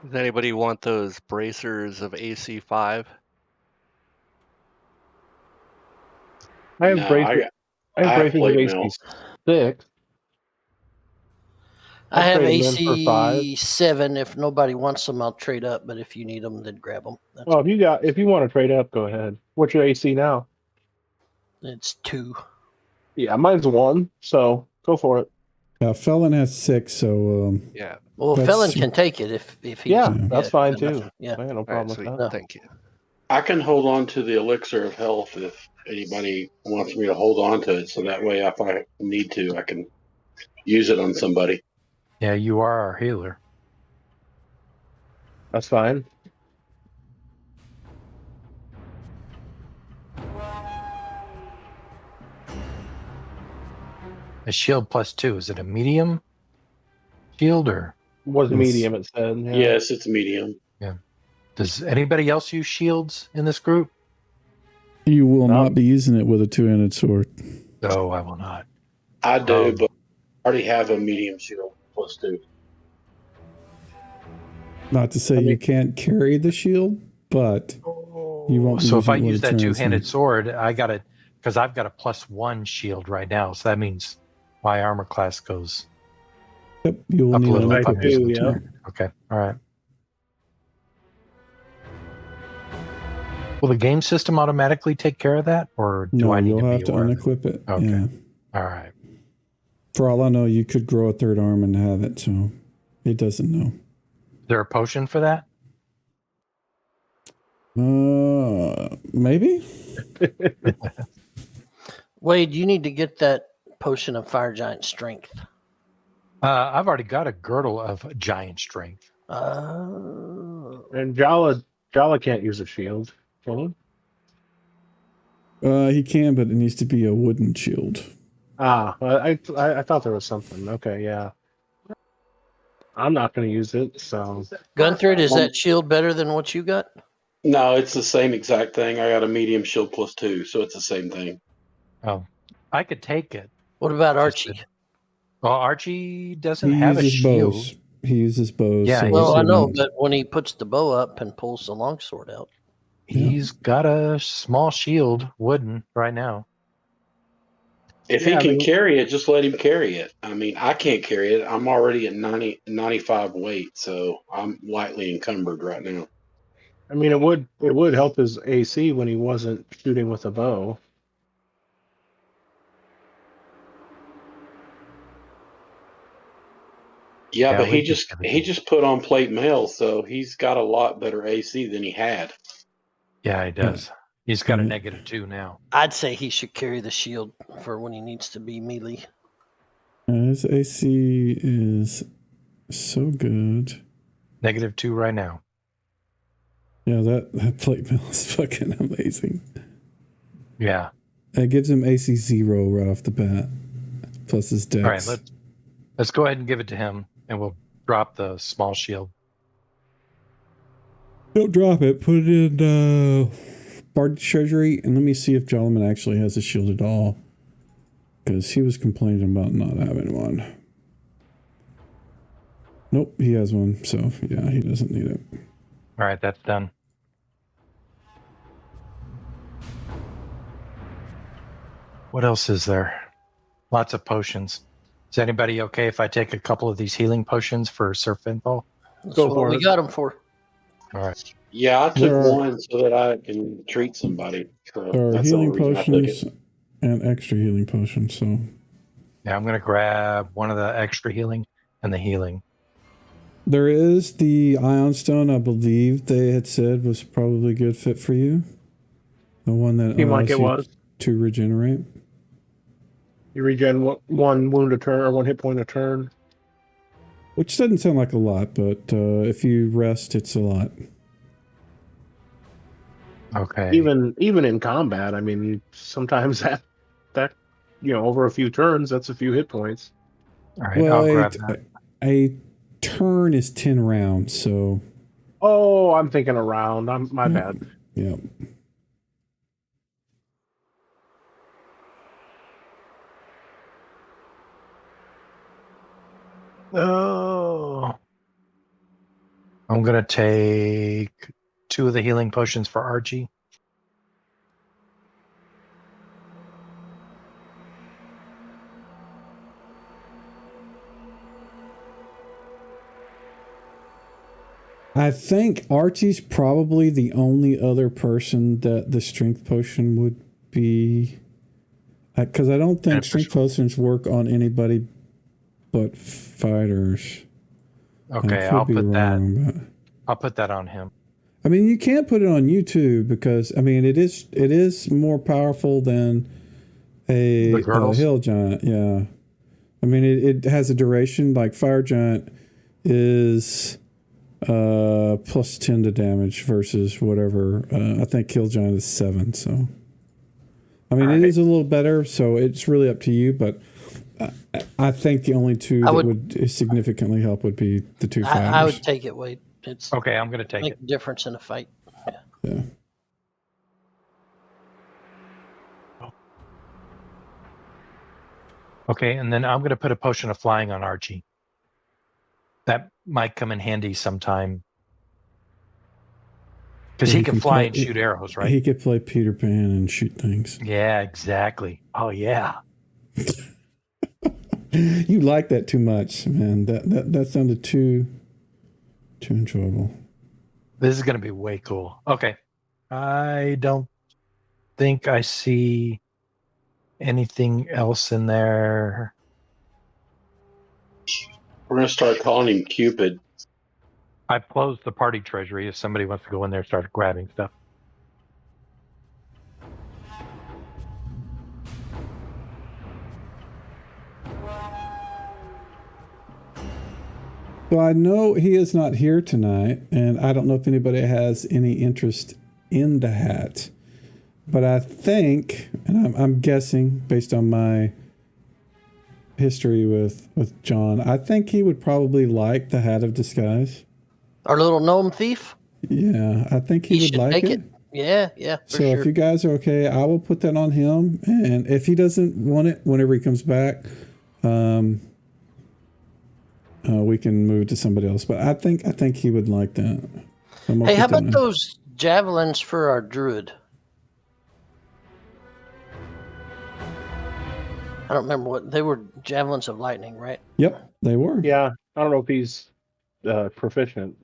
Does anybody want those bracers of AC 5?
I have
No,
braces. I have
I have
braces of
plate
AC
mail.
6.
I have
trade them in for 5.
AC 7. If nobody wants them, I'll trade up. But if you need them, then grab them.
Well, if you want to trade up, go ahead. What's your AC now?
It's 2.
Yeah, mine's 1, so go for it.
Felon has 6, so
Yeah.
Well,
That's-
Felon can take it if he.
Yeah, that's fine
got
too.
nothing. Yeah.
I got no
All right,
problem
sweet.
with that.
Thank you.
I can hold on to the elixir of health if anybody wants me to hold on to it, so that way if I need to, I can use it on somebody.
Yeah, you are our healer.
That's fine.
A shield plus 2. Is it a medium shield or
Was
Yes.
medium, it said. Yeah.
Yes, it's medium.
does anybody else use shields in this group?
you will
No.
not be using it with a 2-handed sword.
No, I will not.
I do,
Um,
but I already have a medium shield plus 2.
Not to say you can't carry the shield, but you won't be
So if I
using it
use
with a
that
2-handed
two-handed sword, I got it because I've got a +1 shield right now. So that means my armor class goes
Yep, you will
up a
need
little
to
if I'm
Right,
using
too,
the
yeah.
two-handed. Okay, all right. Will the game system automatically take care of that, or do
No,
I need
you'll
to
have
be
to
aware of it?
unequip it.
Okay.
Yeah.
All right.
For all I know, you could grow a third arm and have it, so it doesn't know.
Is there a potion for that?
Maybe.
Wade, you need to get that potion of fire giant strength.
I've already got a girdle of giant strength.
And Jala can't use a shield, can he?
He can, but it needs to be a wooden shield.
I thought there was something. Okay, yeah. I'm not going to use it, so.
Gunthrid, is that shield better than what you got?
No, it's the same exact thing. I got a medium shield +2, so it's the same thing.
Oh, I could take it.
What about
Just
Archie?
didn't. Well, Archie doesn't
He
have a
uses
shield.
bows. He uses bows.
Yeah,
so
Well,
it
I know,
wouldn't-
but when he puts the bow up and pulls the longsword out.
He's got a small shield, wooden, right now.
If
Yeah,
he
I
can
mean-
carry it, just let him carry it. I mean, I can't carry it. I'm already at 95 weight, so I'm lightly encumbered right now.
I mean, it would help his AC when he wasn't shooting with a bow.
Yeah,
Yeah,
but
we
he
could
just
give it
he
to him.
just put on plate mail, so he's got a lot better AC than he had.
Yeah, he does. He's got a
Mhm.
-2 now.
I'd say he should carry the shield for when he needs to be melee.
His AC is so good.
-2 right now.
Yeah, that plate mail is fucking amazing.
Yeah.
It gives him AC 0 right off the bat, plus his dex.
All right, let's go ahead and give it to him, and we'll drop the small shield.
Don't drop it. Put it in Bard Treasury, and let me see if Jolliman actually has a shield at all. Because he was complaining about not having one. Nope, he has one, so yeah, he doesn't need it.
All right, that's done. What else is there? Lots of potions. Is anybody okay if I take a couple of these healing potions for Surf Info?
That's
Go
what
for
we
it.
got him for.
All right.
Yeah, I took
There are-
one so that I can treat somebody. So
There are
that's the only
healing
reason I took
potions
it.
and extra healing potions, so
Yeah, I'm going to grab one of the extra healing and the healing.
there is the Ion Stone, I believe they had said was probably a good fit for you. The one that
Seemed like
allows
it
you
was.
to regenerate.
You regen one wound a turn or 1 hit point a turn.
Which doesn't sound like a lot, but if you rest, it's a lot.
Okay.
Even in combat, I mean, sometimes that over a few turns, that's a few hit points.
All right,
Well,
I'll grab that.
a turn is 10 rounds, so
Oh, I'm thinking around. My
Yeah.
bad.
yeah.
Oh. I'm going to take 2 of the healing potions for Archie.
I think Archie's probably the only other person that the strength potion would be. Because I don't think strength potions work on anybody but fighters.
Okay,
I could
I'll
be
put
wrong,
that.
but
I'll put that on him.
I mean, you can't put it on YouTube because I mean it is more powerful than a
The girdles?
hill giant. Yeah, I mean it has a duration like fire giant is plus 10 to damage versus whatever. I think hill giant is 7. So I mean it is a little better. So it's really up to you, but. I think the only two that would significantly help would be the 2 fighters.
I would take it, Wade. It's
Okay, I'm going to take
make
it.
a difference in a fight.
Yeah.
Okay, and then I'm going to put a potion of flying on Archie. That might come in handy sometime. Because he can fly and shoot arrows, right?
He could play Peter Pan and shoot things.
Yeah, exactly. Oh, yeah.
You like that too much, man. That sounded too enjoyable.
This is going to be way cool. Okay. I don't think I see anything else in there.
We're gonna start calling him Cupid.
I've closed the party treasury if somebody wants to go in there and start grabbing stuff.
So I know he is not here tonight, and I don't know if anybody has any interest in the hat. But I think, and I'm guessing based on my history with John, I think he would probably like the Hat of Disguise.
Our little gnome thief.
Yeah, I think he would
should
like
take
it.
Yeah, for
So
sure.
if you guys are okay, I will put that on him. And if he doesn't want it, whenever he comes back, we can move it to somebody else. But I think he would like that. So I'm gonna
Hey,
put
how
that
about
in.
those javelins for our druid? I don't remember what they were. Javelins of lightning, right?
Yep, they were.
Yeah, I don't know if he's proficient.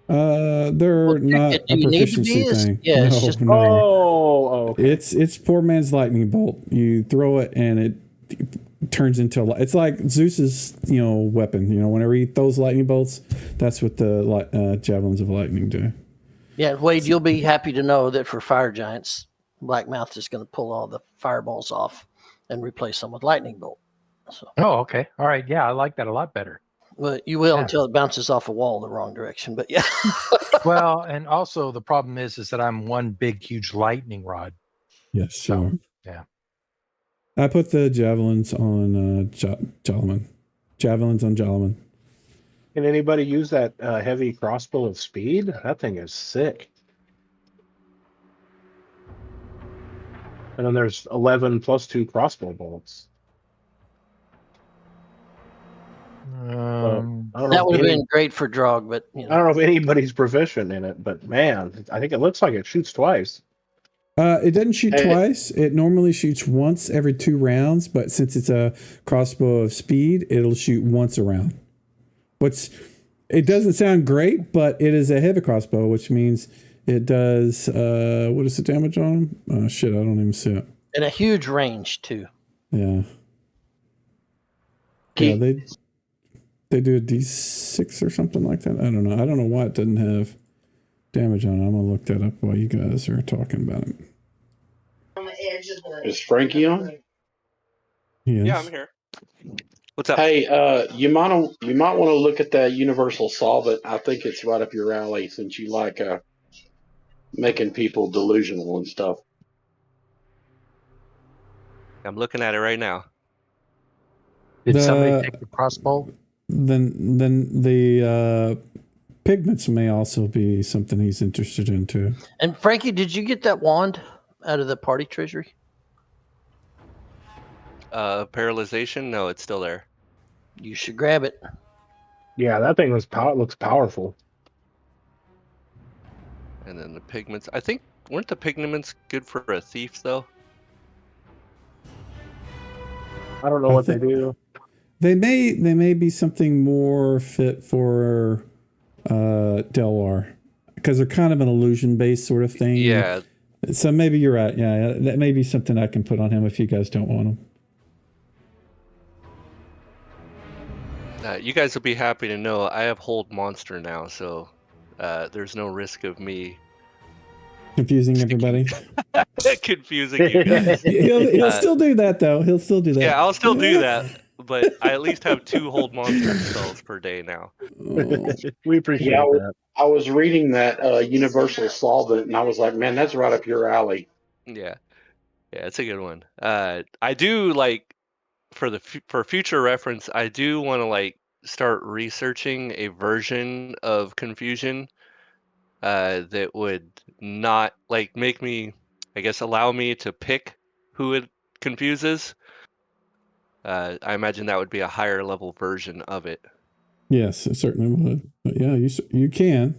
They're
Well,
not
do
a
you need to
proficiency
be?
thing.
Yeah,
no,
it's just-
no.
Okay.
It's poor man's lightning bolt. You throw it and it turns into it's like Zeus's weapon. Whenever he throws lightning bolts, that's what the javelins of lightning do.
Yeah, Wade, you'll be happy to know that for fire giants, Blackmouth is going to pull all the fireballs off and replace them with lightning bolt. So,
Oh, okay. All right. Yeah, I like that a lot better.
well, you will
Yeah.
until it bounces off a wall the wrong direction. But yeah,
Well, and also the problem is that I'm one big, huge lightning rod.
Yes,
So,
sure.
yeah.
I put the javelins on Jalaman. Javelins on Jalaman.
Can anybody use that heavy crossbow of speed? That thing is sick. And then there's 11 plus 2 crossbow bolts. I don't know
that
if
would have
any-
been great for Drog, but
I don't know if anybody's proficient in it, but man, I think it looks like it shoots twice.
It doesn't shoot
Hey.
twice. It normally shoots once every 2 rounds, but since it's a crossbow of speed, it'll shoot once a round. It doesn't sound great, but it is a heavy crossbow, which means it does what is the damage on them? Oh shit, I don't even see it.
and a huge range too.
Yeah. Yeah, they do a D6 or something like that. I don't know. I don't know why it doesn't have damage on it. I'm gonna look that up while you guys are talking about it.
Is Frankie on?
Yes.
Yeah, I'm here. What's up?
Hey, you might want to look at that universal solvent. I think it's right up your alley since you like making people delusional and stuff.
I'm looking at it right now.
Did somebody take the crossbow?
Then the pigments may also be something he's interested in too.
And Frankie, did you get that wand out of the party treasury?
Paralyzation? No, it's still there.
You should grab it.
Yeah, that thing looks powerful.
And then the pigments. I think weren't the pigments good for a thief though?
I don't know what they do.
They may be something more fit for Delwar because they're kind of an illusion based sort of thing.
Yeah.
So maybe you're right. Yeah, that may be something I can put on him if you guys don't want him.
You guys will be happy to know I have hold monster now, so there's no risk of me
Confusing everybody.
confusing you guys.
He'll still do that though. He'll still do that.
Yeah, I'll still do that, but I at least have 2 hold monster spells per day now.
Oh.
We appreciate
Yeah,
that.
I was reading that universal solvent, and I was like, man, that's right up your alley.
Yeah, it's a good one. I do like for future reference. I do want to like start researching a version of confusion that would not like make me, I guess, allow me to pick who it confuses. I imagine that would be a higher level version of it.
Yes, it certainly would. But yeah, you can.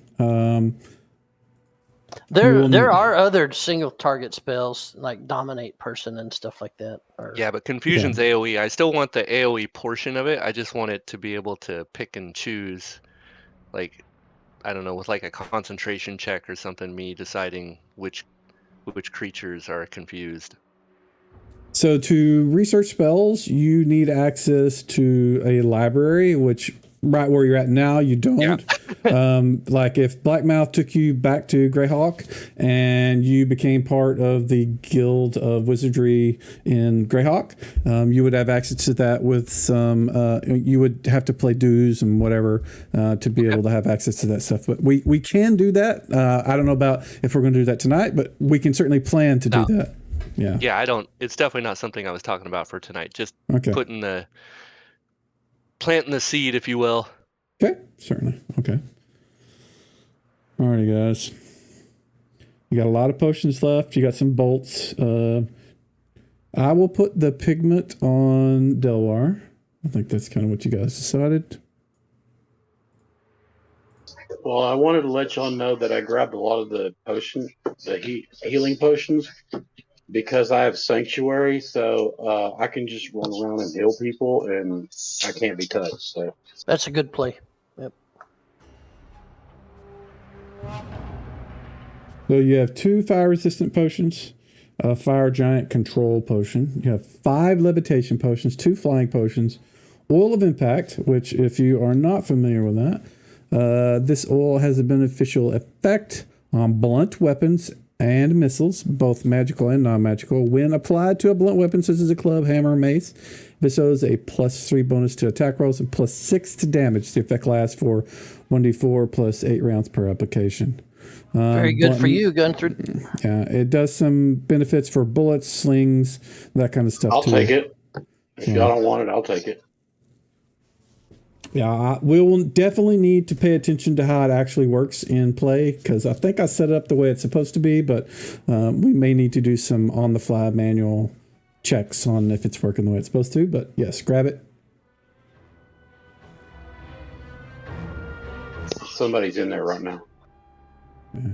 There are other single target spells like dominate person and stuff like that.
Yeah, but confusion's AoE. I still want the AoE portion of it. I just want it to be able to pick and choose, like, I don't know, with like a concentration check or something, me deciding which creatures are confused.
So to research spells, you need access to a library, which right where you're at now, you don't. Like if Blackmouth took you back to Greyhawk and you became part of the Guild of Wizardry in Greyhawk, you would have access to that with some, you would have to play dues and whatever to be able to have access to that stuff. But we can do that. I don't know about if we're going to do that tonight, but we can certainly plan to do that. Yeah.
Yeah, I don't. It's definitely not something I was talking about for tonight. Just planting the seed, if you will.
Okay, certainly. Okay. Alrighty, guys. You got a lot of potions left. You got some bolts. I will put the pigment on Delwar. I think that's kind of what you guys decided.
Well, I wanted to let y'all know that I grabbed a lot of the healing potions, because I have Sanctuary, so I can just run around and heal people, and I can't be touched. So
That's a good play. Yep.
So you have 2 fire-resistant potions, a fire giant control potion. You have 5 levitation potions, 2 flying potions, oil of impact, which if you are not familiar with that, this oil has a beneficial effect on blunt weapons and missiles, both magical and non-magical. When applied to a blunt weapon such as a club, hammer, or mace, bestows a +3 bonus to attack rolls and +6 to damage. The effect lasts for 1d4 plus 8 rounds per application.
Very good for you, going through.
Yeah, it does some benefits for bullets, slings, that kind of stuff.
I'll
too.
take it. If y'all don't want it, I'll take it.
Yeah, we will definitely need to pay attention to how it actually works in play, because I think I set it up the way it's supposed to be, but we may need to do some on-the-fly manual checks on if it's working the way it's supposed to. But yes, grab it.
Somebody's in there right now.
Yeah.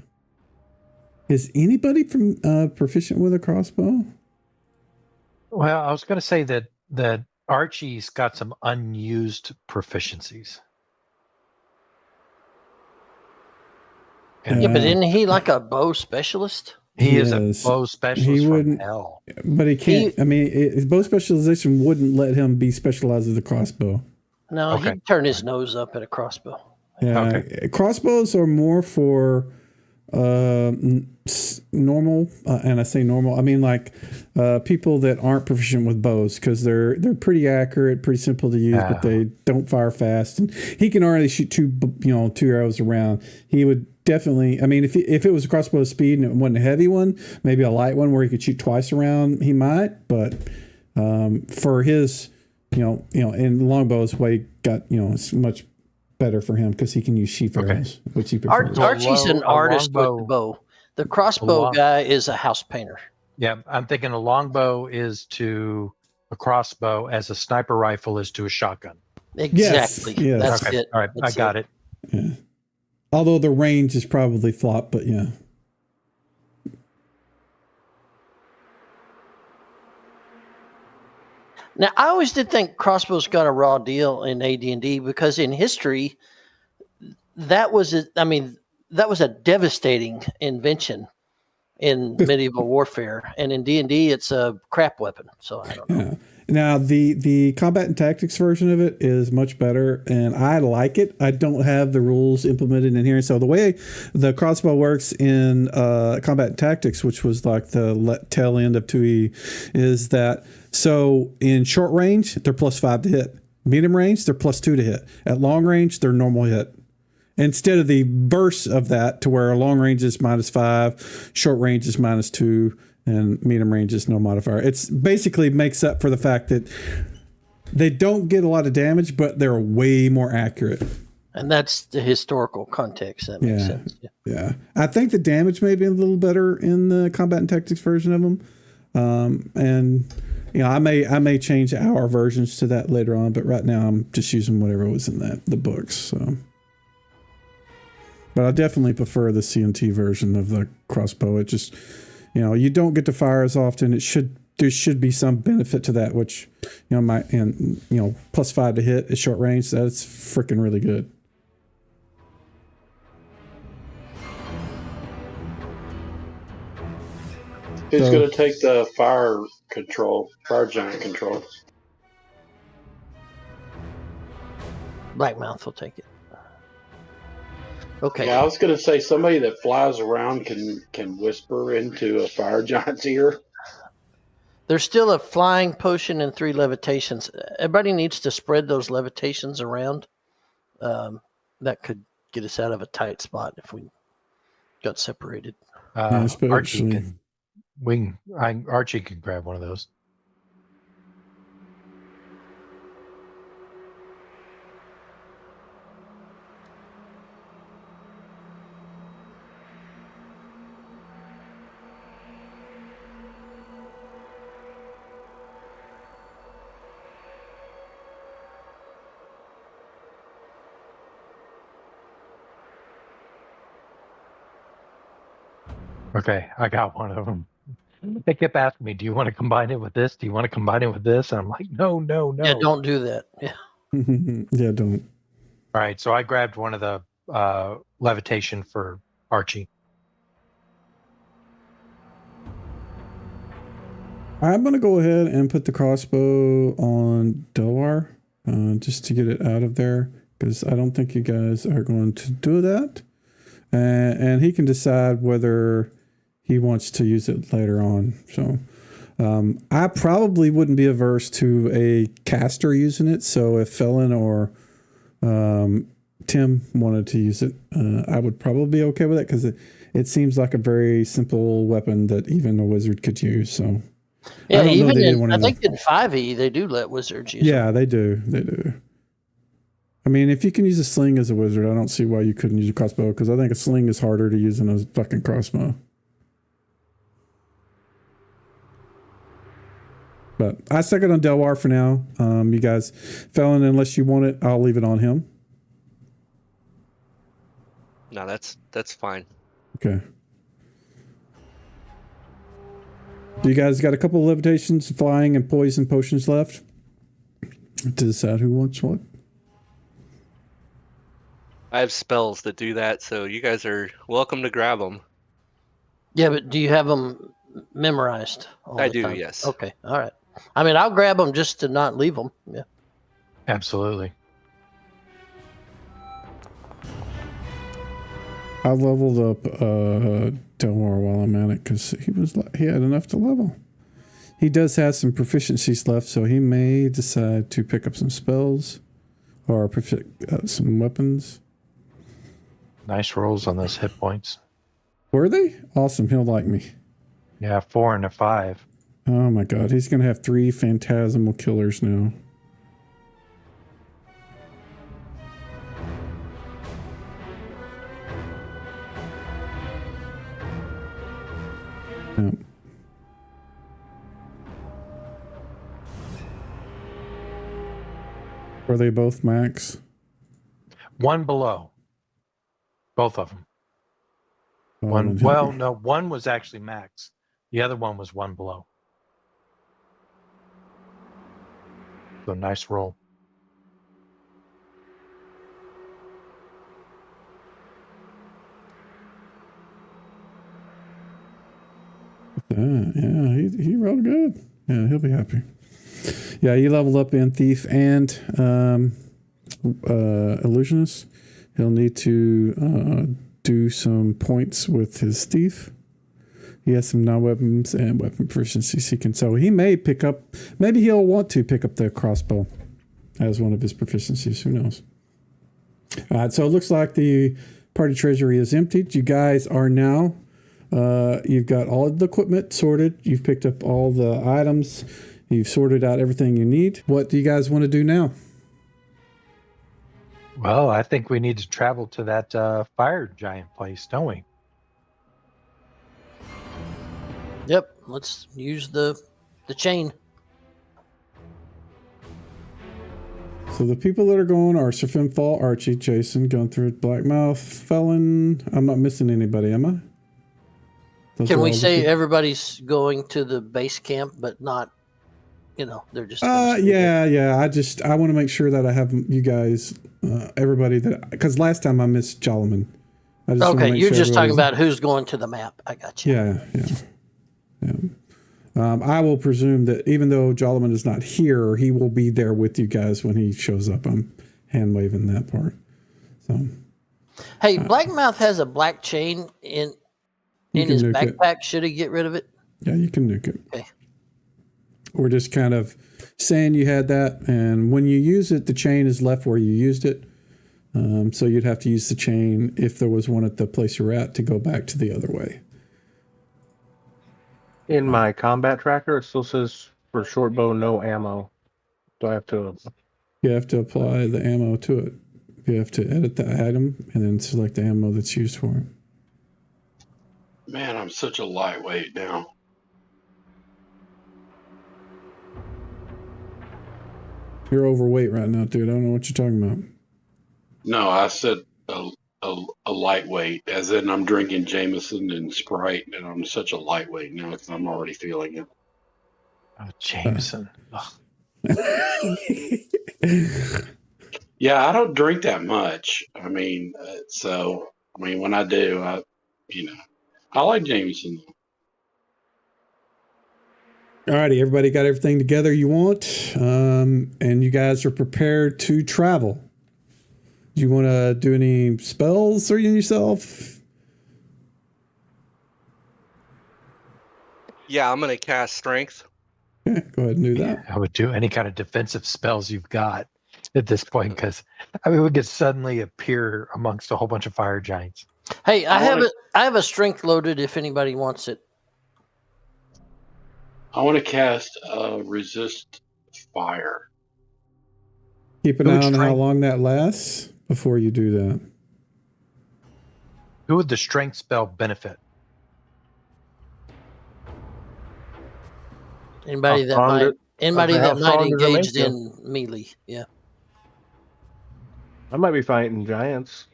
Is anybody from proficient with a crossbow?
Well, I was going to say that Archie's got some unused proficiencies.
Yeah, but isn't he like a bow specialist?
He is a bow specialist from hell.
But he can't. His bow specialization wouldn't let him be specialized with a crossbow.
No, he'd turn his nose up at a crossbow.
Yeah, crossbows are more for normal, and I say normal, I mean like people that aren't proficient with bows, because they're pretty accurate, pretty simple to use, but they don't fire fast. And he can already shoot 2 arrows around. He would definitely. I mean, if it was a crossbow speed and it wasn't a heavy one, maybe a light one where he could shoot twice around, he might. But for his, and longbows, way got it's much better for him because he can use sheath arrows, which he prefers.
Archie's an artist with the bow. The crossbow guy is a house painter.
Yeah, I'm thinking a longbow is to a crossbow as a sniper rifle is to a shotgun.
Exactly.
Yes.
That's it.
All right, I got it.
Yeah. Although the range is probably flop, but yeah.
Now, I always did think crossbows got a raw deal in AD&D because in history, that was a devastating invention in medieval warfare, and in D&D, it's a crap weapon. So I don't know.
Yeah. Now the combat and tactics version of it is much better, and I like it. I don't have the rules implemented in here, so the way the crossbow works in combat and tactics, which was like the tail end of 2E, is that so in short range they're +5 to hit, medium range they're +2 to hit, at long range they're normal hit. Instead of the verse of that, to where long range is -5, short range is -2. And medium range is no modifier. It's basically makes up for the fact that they don't get a lot of damage, but they're way more accurate.
And that's the historical context. That makes sense.
Yeah. I think the damage may be a little better in the combat and tactics version of them. And I may change our versions to that later on, but right now I'm just using whatever was in the books. So, but I definitely prefer the C&T version of the crossbow. It just you don't get to fire as often. There should be some benefit to that, which +5 to hit at short range. That's freaking really good.
Who's going to take the fire giant control?
Blackmouth will take it. Okay.
Yeah, I was gonna say somebody that flies around can whisper into a fire giant's ear.
There's still a flying potion and 3 levitations. Everybody needs to spread those levitations around. That could get us out of a tight spot if we got separated.
Yeah,
Archie
especially.
can Archie can grab one of those. Okay, I got one of them. They kept asking me, "Do you want to combine it with this? Do you want to combine it with this?" And I'm like, "No, no, no."
Yeah, don't do that. Yeah.
Yeah, don't.
All right, so I grabbed one of the levitation for Archie.
I'm going to go ahead and put the crossbow on Delwar just to get it out of there because I don't think you guys are going to do that. And he can decide whether he wants to use it later on. So I probably wouldn't be averse to a caster using it. So if Felon or Tim wanted to use it, I would probably be okay with it because it seems like a very simple weapon that even a wizard could use. So
Yeah, even
I
think in 5e they do let wizards use it.
Yeah, they do. They do. I mean, if you can use a sling as a wizard, I don't see why you couldn't use a crossbow because I think a sling is harder to use than a fucking crossbow. But I stuck it on Delwar for now. You guys, Felon, unless you want it, I'll leave it on him.
No, that's fine.
Okay. You guys got a couple of levitations, flying, and poison potions left to decide who wants what.
I have spells that do that, so you guys are welcome to grab them.
Yeah, but do you have them memorized all
I
the
do,
time?
yes.
Okay, all right. I mean, I'll grab them just to not leave them. Yeah.
Absolutely.
I leveled up Delwar while I'm at it because he had enough to level. He does have some proficiencies left, so he may decide to pick up some spells or some weapons.
Nice rolls on those hit points.
Were they? Awesome. He'll like me.
Yeah, 4 and a 5.
Oh my god. He's going to have 3 phantasmal killers now. Yep. Were they both max?
One below. Both of them.
Oh,
One. Well, no, one was actually max. The other one was one below. So nice roll.
Yeah, he rolled good. Yeah, he'll be happy. Yeah, he leveled up in Thief and Illusionist. He'll need to do some points with his Thief. He has some non-weapons and weapon proficiencies he can. So he may pick up. Maybe he'll want to pick up the crossbow as one of his proficiencies. Who knows? All right, so it looks like the party treasury is emptied. You guys are now. You've got all of the equipment sorted. You've picked up all the items. You've sorted out everything you need. What do you guys want to do now?
Well, I think we need to travel to that fire giant place, don't we?
Yep. Let's use the chain.
So the people that are going are Sir Finfall, Archie, Jason, going through Blackmouth, Felon. I'm not missing anybody, am I? Those
Can
are
we
all the
say
people.
everybody's going to the base camp, but not, they're just. gonna stay there?
Yeah. I want to make sure that I have you guys, everybody that, because last time I missed Jolliman. I just wanna
Okay,
make
you're
sure
just talking
everybody's-
about who's going to the map. I got you.
Yeah. I will presume that even though Jolliman is not here, he will be there with you guys when he shows up. I'm hand waving that part. So
Hey, Blackmouth has a black chain in his backpack. Should he get rid of it?
Yeah, you can nuke it.
Okay.
We're just kind of saying you had that, and when you use it, the chain is left where you used it. So you'd have to use the chain if there was one at the place you're at to go back to the other way.
In my combat tracker, it still says for short bow, no ammo. Do I have to?
You have to apply the ammo to it. You have to edit the item and then select the ammo that's used for it.
Man, I'm such a lightweight now.
You're overweight right now, dude. I don't know what you're talking about.
No, I said a lightweight, as in I'm drinking Jameson and Sprite, and I'm such a lightweight now because I'm already feeling it.
Oh, Jameson.
Yeah, I don't drink that much. I mean, when I do, I like Jameson.
Alrighty, everybody got everything together you want, and you guys are prepared to travel. Do you want to do any spells or yourself?
Yeah, I'm gonna cast strength.
Yeah, go ahead and do that.
I would do any kind of defensive spells you've got at this point, because we could suddenly appear amongst a whole bunch of fire giants.
Hey, I have a strength loaded if anybody wants it.
I want to cast resist fire.
Keep an eye on how long that lasts before you do that.
Who would the strength spell benefit?
Anybody that might engage in melee. Yeah.
I might be fighting giants.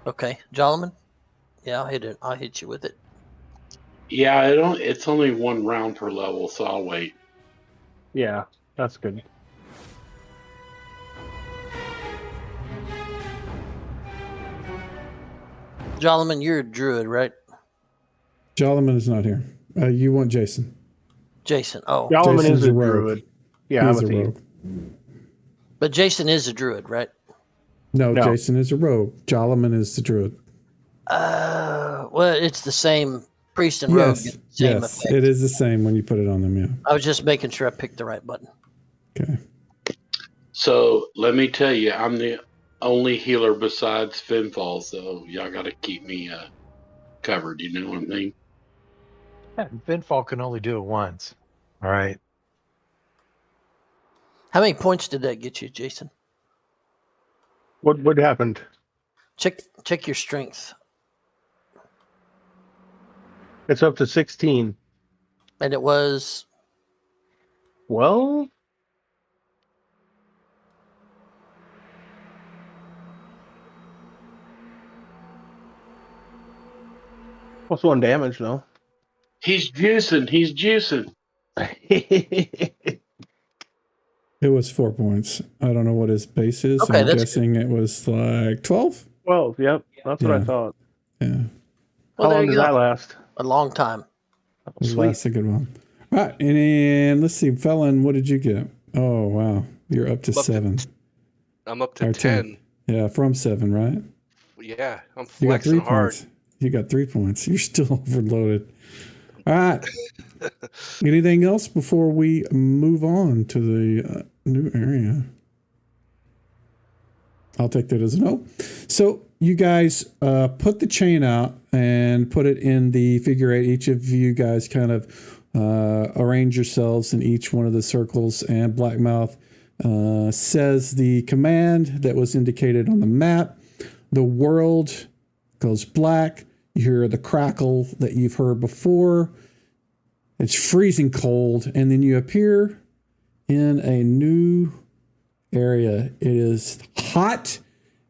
Okay, Jolliman. Yeah, I'll hit you with it.
Yeah, it's only one round per level, so I'll wait.
Yeah, that's good.
Jolliman, you're a druid, right?
Jolliman is not here. You want Jason.
Jason. Oh.
Jolliman
Jason's
is a
rogue.
druid. Yeah,
He's
I'm
a
with you.
rogue.
But Jason is a druid, right?
No, Jason is a rogue. Jolliman is the druid.
Well, it's the same priest and rogue.
Yes, it is the same when you put it on them, yeah.
I was just making sure I picked the right button.
Okay.
So let me tell you, I'm the only healer besides Finfall, so y'all got to keep me covered. You know what I mean?
Yeah, Finfall can only do it once. All right.
How many points did that get you, Jason?
What happened?
Check your strength.
It's up to 16.
And it was...
Well... Plus 1 damage, though.
He's juicing.
It was 4 points. I don't know what his base is.
Okay,
I'm guessing it was like 12?
12, yep. That's what I thought.
Yeah.
Well,
How long does that last?
A long time.
That's a good one. All right, and then let's see, Felon, what did you get? Oh, wow. You're up to 7.
I'm up to 10.
Yeah, from 7, right?
Yeah, I'm
You got 3
flexing hard.
points. You got 3 points. You're still overloaded. All right. Anything else before we move on to the new area? I'll take that as a no. So you guys put the chain out and put it in the figure 8. Each of you guys kind of arrange yourselves in each one of the circles, and Blackmouth says the command that was indicated on the map. The world goes black. You hear the crackle that you've heard before. It's freezing cold, and then you appear in a new area. It is hot.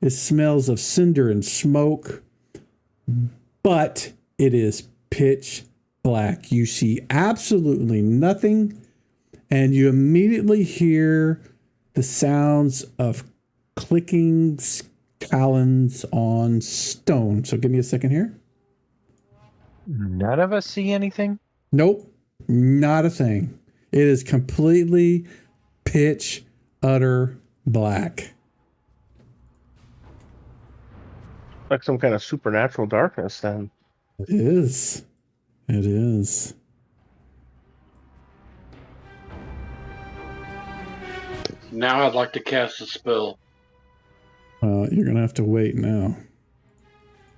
It smells of cinder and smoke, but it is pitch black. You see absolutely nothing, and you immediately hear the sounds of clicking talons on stone. So give me a second here.
None of us see anything?
Nope, not a thing. It is completely pitch utter black.
Like some kind of supernatural darkness, then.
It is. It is.
Now I'd like to cast a spell.
You're going to have to wait now.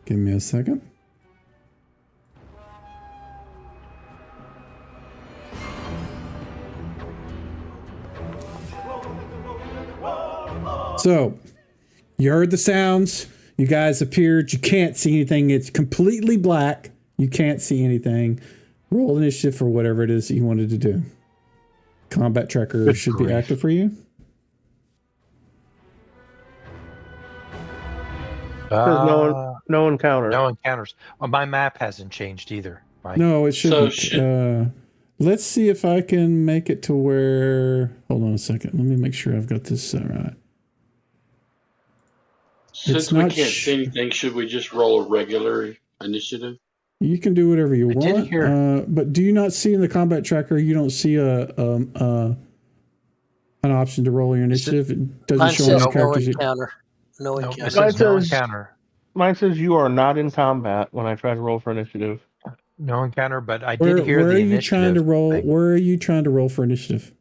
Give me a second. So, you heard the sounds. You guys appeared. You can't see anything. It's completely black. You can't see anything. Roll initiative for whatever it is that you wanted to do. Combat tracker
Good
should be
grief.
active for you.
There's no encounter.
No encounters. My map hasn't changed either. Right?
No, it shouldn't.
should-
Let's see if I can make it to where... Hold on a second. Let me make sure I've got this right.
Since we
not
can't
sh-
see anything, should we just roll a regular initiative?
You can do whatever you
I did
want.
hear-
But do you not see in the combat tracker, you don't see an option to roll your initiative? It doesn't
Mine
show
says
on the
no
characters.
encounter. No
Nope,
encounter.
it says no
says-
encounter.
Mine says you are not in combat when I try to roll for initiative.
No encounter, but I
Where
did hear
are
the
you trying to
initiative
roll?
thing.
Where are you trying to roll for initiative?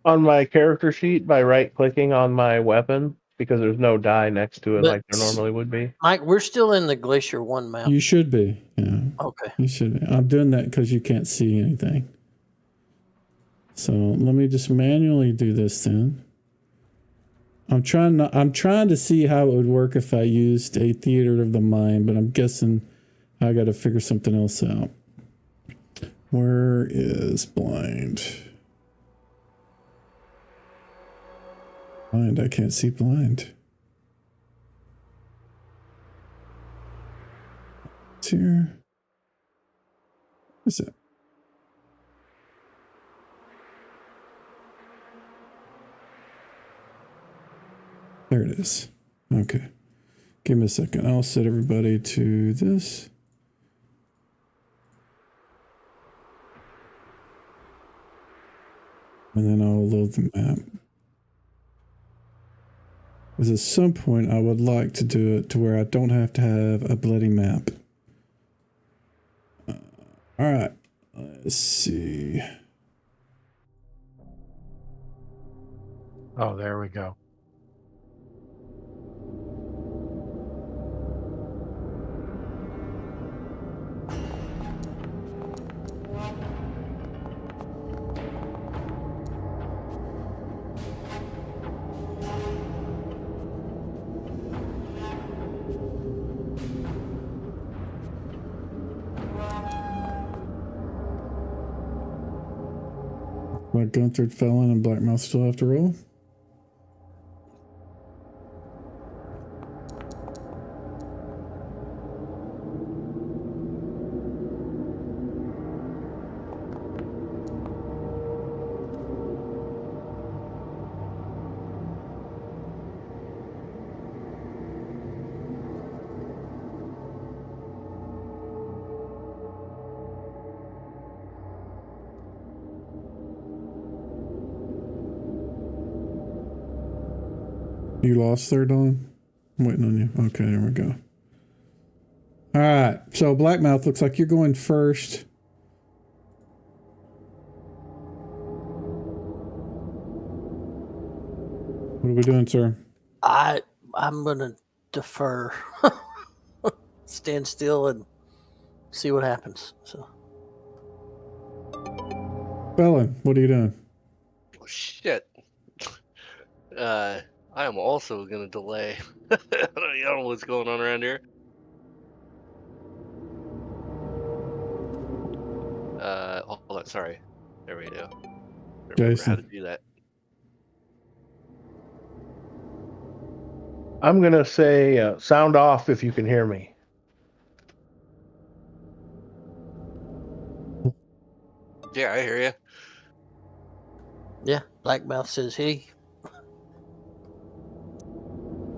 On my character sheet by right-clicking on my weapon, because there's no die next to it
But-
like there normally would be.
Mike, we're still in the Glacier 1 map.
You should be. Yeah,
Okay.
you should be. I'm doing that because you can't see anything. So let me just manually do this then. I'm trying to see how it would work if I used a theater of the mind, but I'm guessing I got to figure something else out. Where is blind? Blind, I can't see blind. It's here. What's it? There it is. Okay. Give me a second. I'll set everybody to this. And then I'll load the map. Because at some point I would like to do it to where I don't have to have a bloody map. All right. Let's see.
Oh, there we go.
Black Gunther, Felon, and Blackmouth still have to roll. You lost there, Dawn? I'm waiting on you. Okay, there we go. All right, so Blackmouth, looks like you're going first. What are we doing, sir?
I'm gonna defer. Stand still and see what happens. So
Felon, what are you doing?
Oh, shit. I am also gonna delay. I don't know what's going on around here. Hold on, sorry. There we go. Remember
Jason.
how to do that.
I'm going to say sound off if you can hear me.
Yeah, I hear you.
yeah, Blackmouth says he.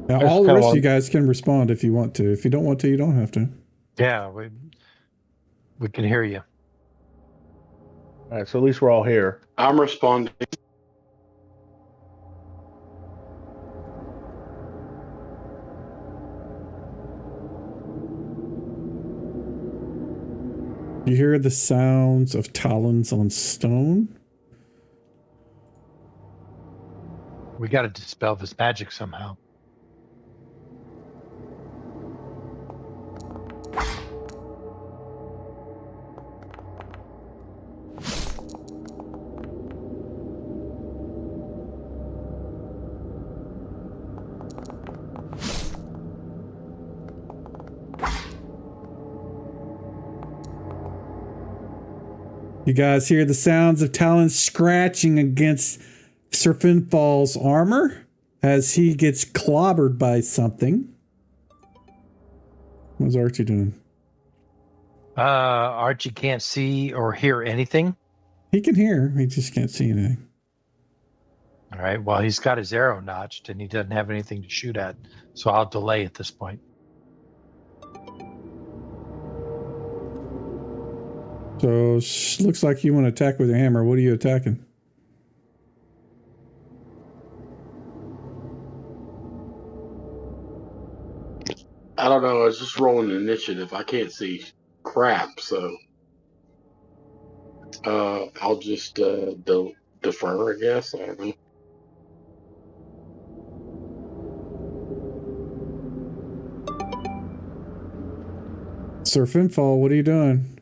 Now,
I just
all the
kinda
rest of
want-
you guys can respond if you want to. If you don't want to, you don't have to.
Yeah, we can hear you.
All right, so at least we're all here.
I'm responding.
You hear the sounds of talons on stone.
We got to dispel this magic somehow.
You guys hear the sounds of talons scratching against Sir Finfall's armor as he gets clobbered by something. What's Archie doing?
Archie can't see or hear anything.
He can hear, he just can't see anything.
All right. Well, he's got his arrow notched and he doesn't have anything to shoot at. So I'll delay at this point.
So looks like you want to attack with your hammer. What are you attacking?
I don't know. I was just rolling initiative. I can't see crap, so I'll just defer, I guess. I don't know.
Sir Finfall, what are you doing?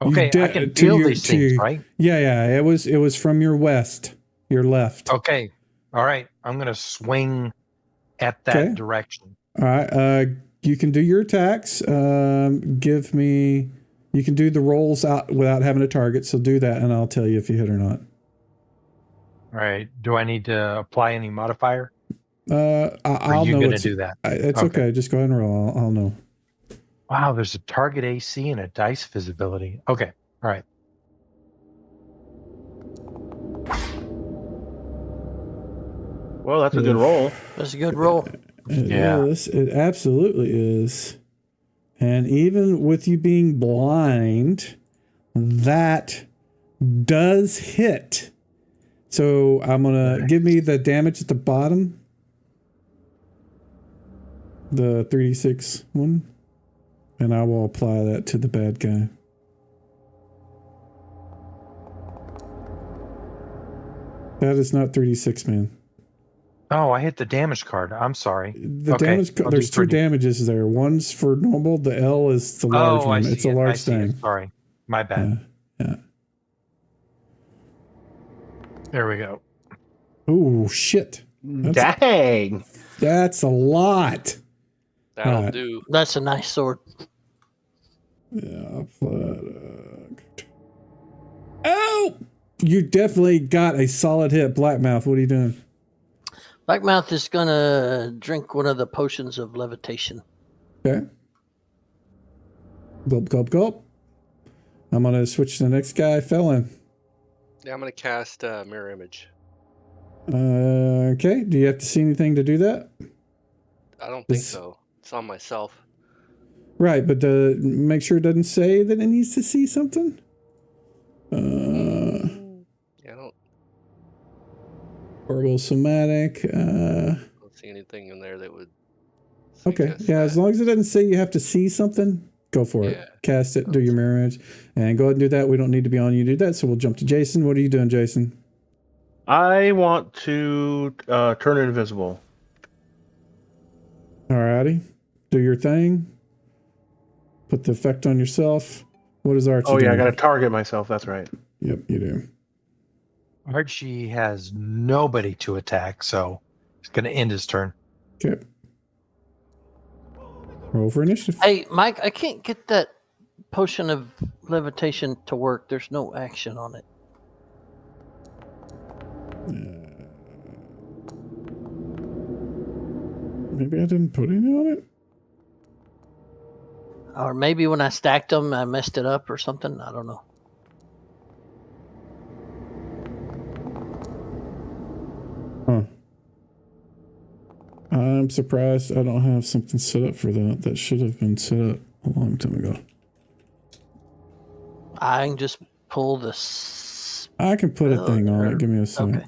Okay, I can feel these things, right?
Yeah. It was from your west, your left.
Okay. All right. I'm going to swing at that direction.
All right. You can do your attacks. Give me. You can do the rolls out without having a target. So do that, and I'll tell you if you hit or not.
All right. Do I need to apply any modifier?
I'll know.
You're going to do that.
It's okay. Just go ahead and roll. I'll know.
Wow, there's a target AC and a dice visibility. Okay. All right.
Well, that's a good roll.
That's a good roll.
It absolutely is. And even with you being blind, that does hit. So I'm going to give me the damage at the bottom. The 3d6 one. And I will apply that to the bad guy. That is not 3d6, man.
Oh, I hit the damage card. I'm sorry.
The damage card, there's two damages there. One's for normal. The L is the large one. It's a large thing.
Sorry. My bad.
Yeah.
There we go.
Oh, shit.
Dang.
That's a lot.
That'll do.
That's a nice sword.
Yeah. Oh! You definitely got a solid hit. Blackmouth, what are you doing?
Blackmouth is going to drink one of the potions of levitation.
Okay. Gulp, gulp, gulp. I'm going to switch to the next guy. Felon.
Yeah, I'm going to cast Mirror Image.
Okay. Do you have to see anything to do that?
I don't think so. It's on myself.
Right, but make sure it doesn't say that it needs to see something.
Yeah, I don't.
Horrible somatic.
I don't see anything in there that would.
Okay, yeah, as long as it doesn't say you have to see something, go for it. Cast it, do your mirror image, and go ahead and do that. We don't need to be on you to do that, so we'll jump to Jason. What are you doing, Jason?
I want to turn invisible.
Alrighty, do your thing. Put the effect on yourself. What is Archie doing?
I got to target myself. That's right.
Yep, you do.
Archie has nobody to attack, so he's going to end his turn.
Okay. Roll for initiative.
Hey, Mike, I can't get that potion of levitation to work. There's no action on it.
Maybe I didn't put any on it.
Or maybe when I stacked them, I messed it up or something. I don't know.
Huh. I'm surprised I don't have something set up for that. That should have been set up a long time ago.
I can just pull this.
I can put a thing on it. Give me a second.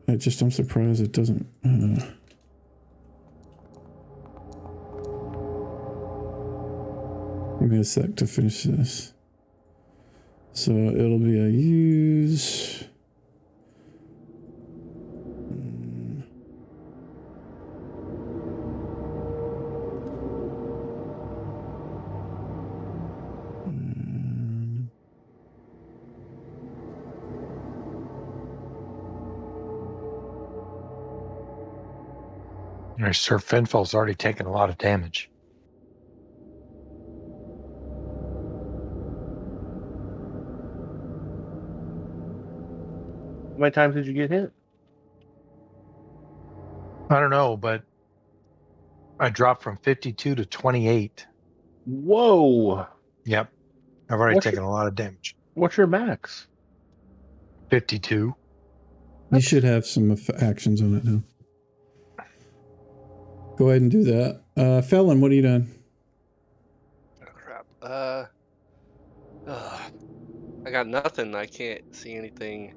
Okay.
I'm surprised it doesn't. Give me a sec to finish this. So it'll be a use.
Sir Finfall's already taken a lot of damage.
How many times did you get hit?
I don't know, but I dropped from 52 to 28.
Whoa!
Yep. I've already taken a lot of damage.
What's your max?
52.
You should have some actions on it now. Go ahead and do that. Felon, what are you doing?
Oh crap. I got nothing. I can't see anything.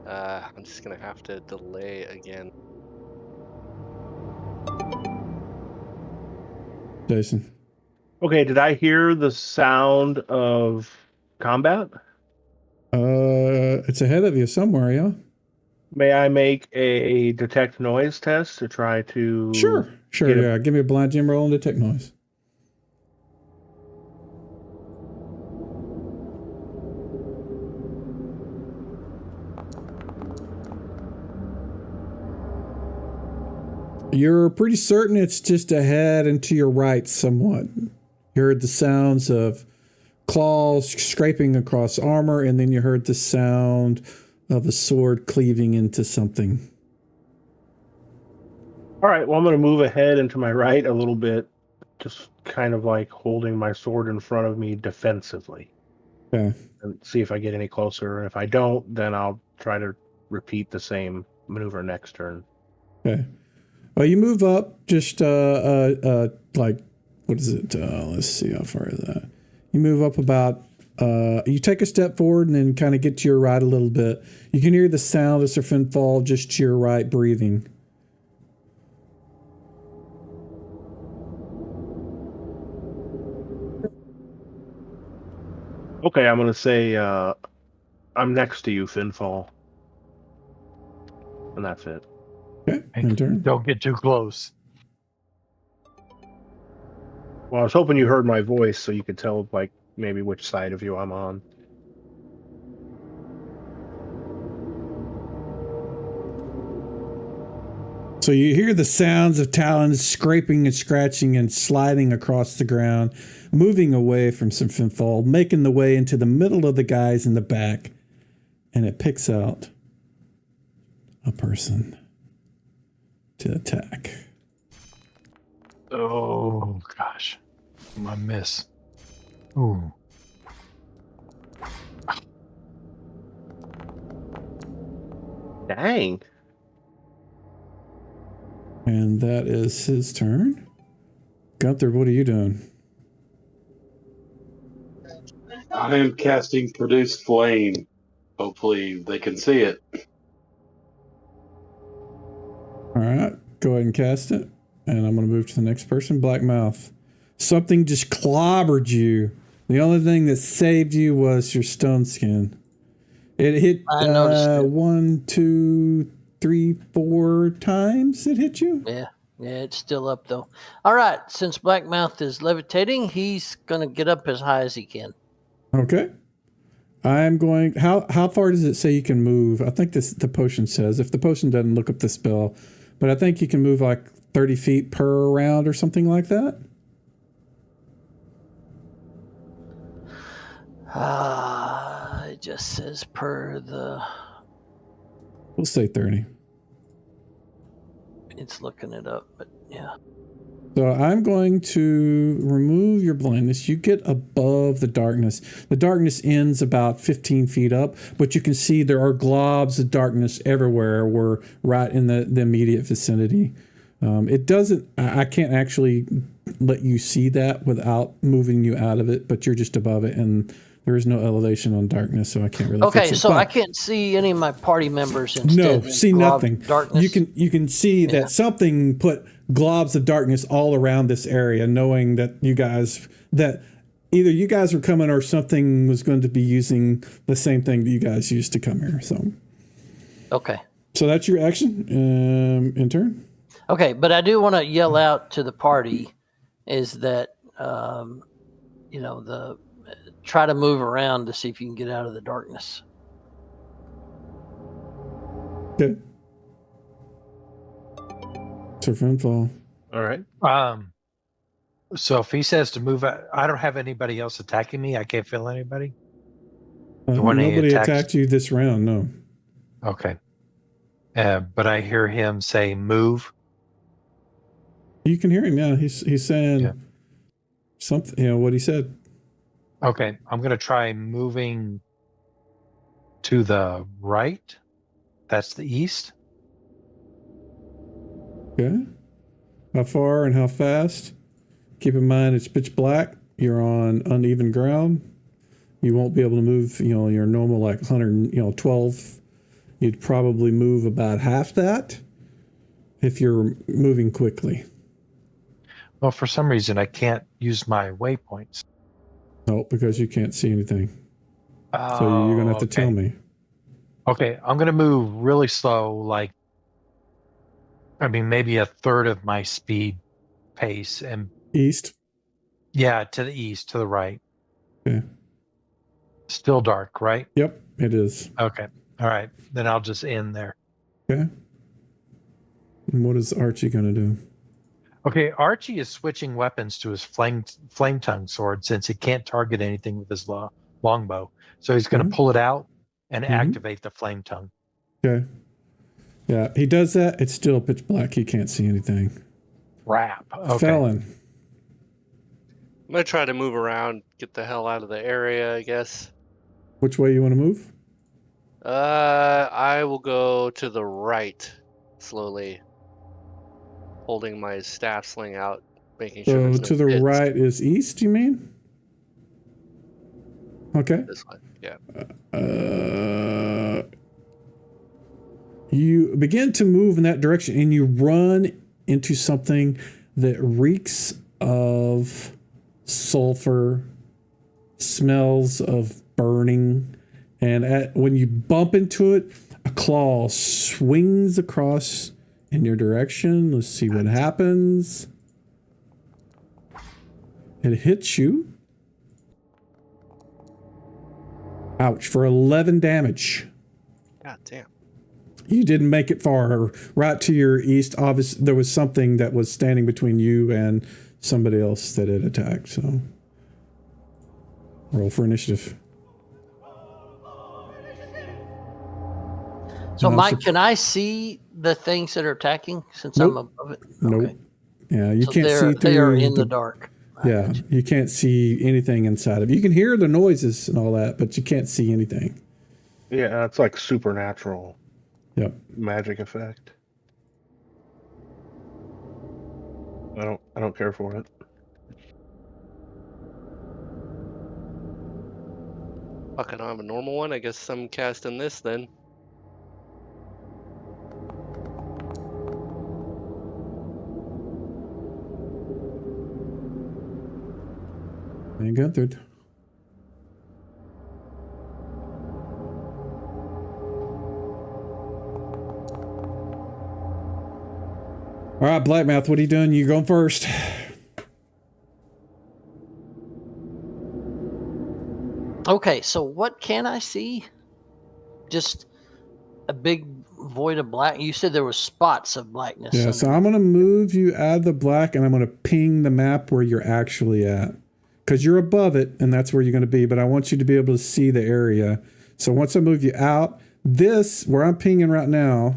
I'm just gonna have to delay again.
Jason.
Okay, did I hear the sound of combat?
It's ahead of you somewhere, yeah?
May I make a detect noise test to try to...
Sure, yeah. Give me a blind gem roll and detect noise. You're pretty certain it's just ahead and to your right somewhat. You heard the sounds of claws scraping across armor, and then you heard the sound of a sword cleaving into something.
All right, well, I'm going to move ahead and to my right a little bit, just kind of like holding my sword in front of me defensively.
Okay.
And see if I get any closer. And if I don't, then I'll try to repeat the same maneuver next turn.
Okay. Well, you move up just like, what is it? Let's see how far is that. You move up about, you take a step forward and then kind of get to your right a little bit. You can hear the sound of Sir Finfall just to your right breathing.
Okay, I'm going to say I'm next to you, Finfall. And that's it.
Okay, in turn.
Don't get too close.
Well, I was hoping you heard my voice so you could tell, like, maybe which side of you I'm on.
So you hear the sounds of talons scraping and scratching and sliding across the ground, moving away from some Finfall, making the way into the middle of the guys in the back, and it picks out a person to attack.
Oh, gosh. My miss. Ooh.
Dang.
And that is his turn. Gunther, what are you doing?
I am casting Produce Flame. Hopefully they can see it.
All right, go ahead and cast it. And I'm going to move to the next person, Blackmouth. Something just clobbered you. The only thing that saved you was your stone skin. It hit
I noticed it.
1, 2, 3, 4 times it hit you.
Yeah, it's still up though. All right, since Blackmouth is levitating, he's gonna get up as high as he can.
Okay. I'm going. How far does it say you can move? I think the potion says. If the potion doesn't, look up the spell. But I think you can move like 30 feet per round or something like that.
It just says per the.
We'll say 30.
It's looking it up, but yeah.
So I'm going to remove your blindness. You get above the darkness. The darkness ends about 15 feet up, but you can see there are globs of darkness everywhere. We're right in the immediate vicinity. It doesn't, I can't actually let you see that without moving you out of it, but you're just above it, and there is no elevation on darkness, so I can't really
Okay,
fix it.
so
But
I can't see any of my party members instead.
no,
of
see
glob
nothing.
Darkness.
You can see that something put globs of darkness all around this area, knowing that you guys, that either you guys were coming or something was going to be using the same thing that you guys used to come here.
Okay.
So that's your action in turn.
Okay, but I do want to yell out to the party is that, try to move around to see if you can get out of the darkness.
Okay. So Finfall.
All right.
So if he says to move, I don't have anybody else attacking me. I can't feel anybody. When he
Nobody
attacks-
attacked you this round, no.
Okay. But I hear him say, "Move."
You can hear him, yeah. He's saying something, what he said.
Okay, I'm gonna try moving to the right. That's the east.
Okay. How far and how fast? Keep in mind it's pitch black. You're on uneven ground. You won't be able to move, your normal like 112. You'd probably move about half that if you're moving quickly.
Well, for some reason, I can't use my waypoints.
No, because you can't see anything. So you're going to have to tell me.
Okay, I'm going to move really slow, maybe a third of my speed pace. And
East?
yeah, to the east, to the right.
Okay.
Still dark, right?
Yep, it is.
Okay. All right. Then I'll just end there.
Okay. And what is Archie going to do?
Okay, Archie is switching weapons to his flame tongue sword since he can't target anything with his longbow. So he's going to pull it out and activate the flame tongue.
Okay. Yeah, he does that. It's still pitch black. He can't see anything.
Crap. Okay.
Felon.
I'm going to try to move around, get the hell out of the area, I guess.
Which way you want to move?
I will go to the right slowly, holding my staff sling out, making sure
So
there's
to
no
the
pits.
right is east, you mean? Okay.
This one, yeah.
You begin to move in that direction and you run into something that reeks of sulfur, smells of burning, and when you bump into it, a claw swings across in your direction. Let's see what happens. It hits you. Ouch, for 11 damage.
God damn.
You didn't make it far. Right to your east, obviously, there was something that was standing between you and somebody else that it attacked. So, roll for initiative.
So, Mike, can I see the things that are attacking since
Nope.
I'm above it?
Nope.
Okay.
Yeah, you
So
can't see through.
they are in the dark.
Yeah, you can't see anything inside of it. You can hear the noises and all that, but you can't see anything.
Yeah, it's like supernatural.
Yep.
Magic effect. I don't care for it.
Fuck, I don't have a normal one. I guess I'm casting this then.
And Gunther. All right, Blackmouth, what are you doing? You going first.
Okay, so what can I see? Just a big void of black. You said there was spots of blackness.
Yeah, so I'm going to move you out of the black and I'm going to ping the map where you're actually at. Because you're above it and that's where you're going to be, but I want you to be able to see the area. So once I move you out, this, where I'm pinging right now,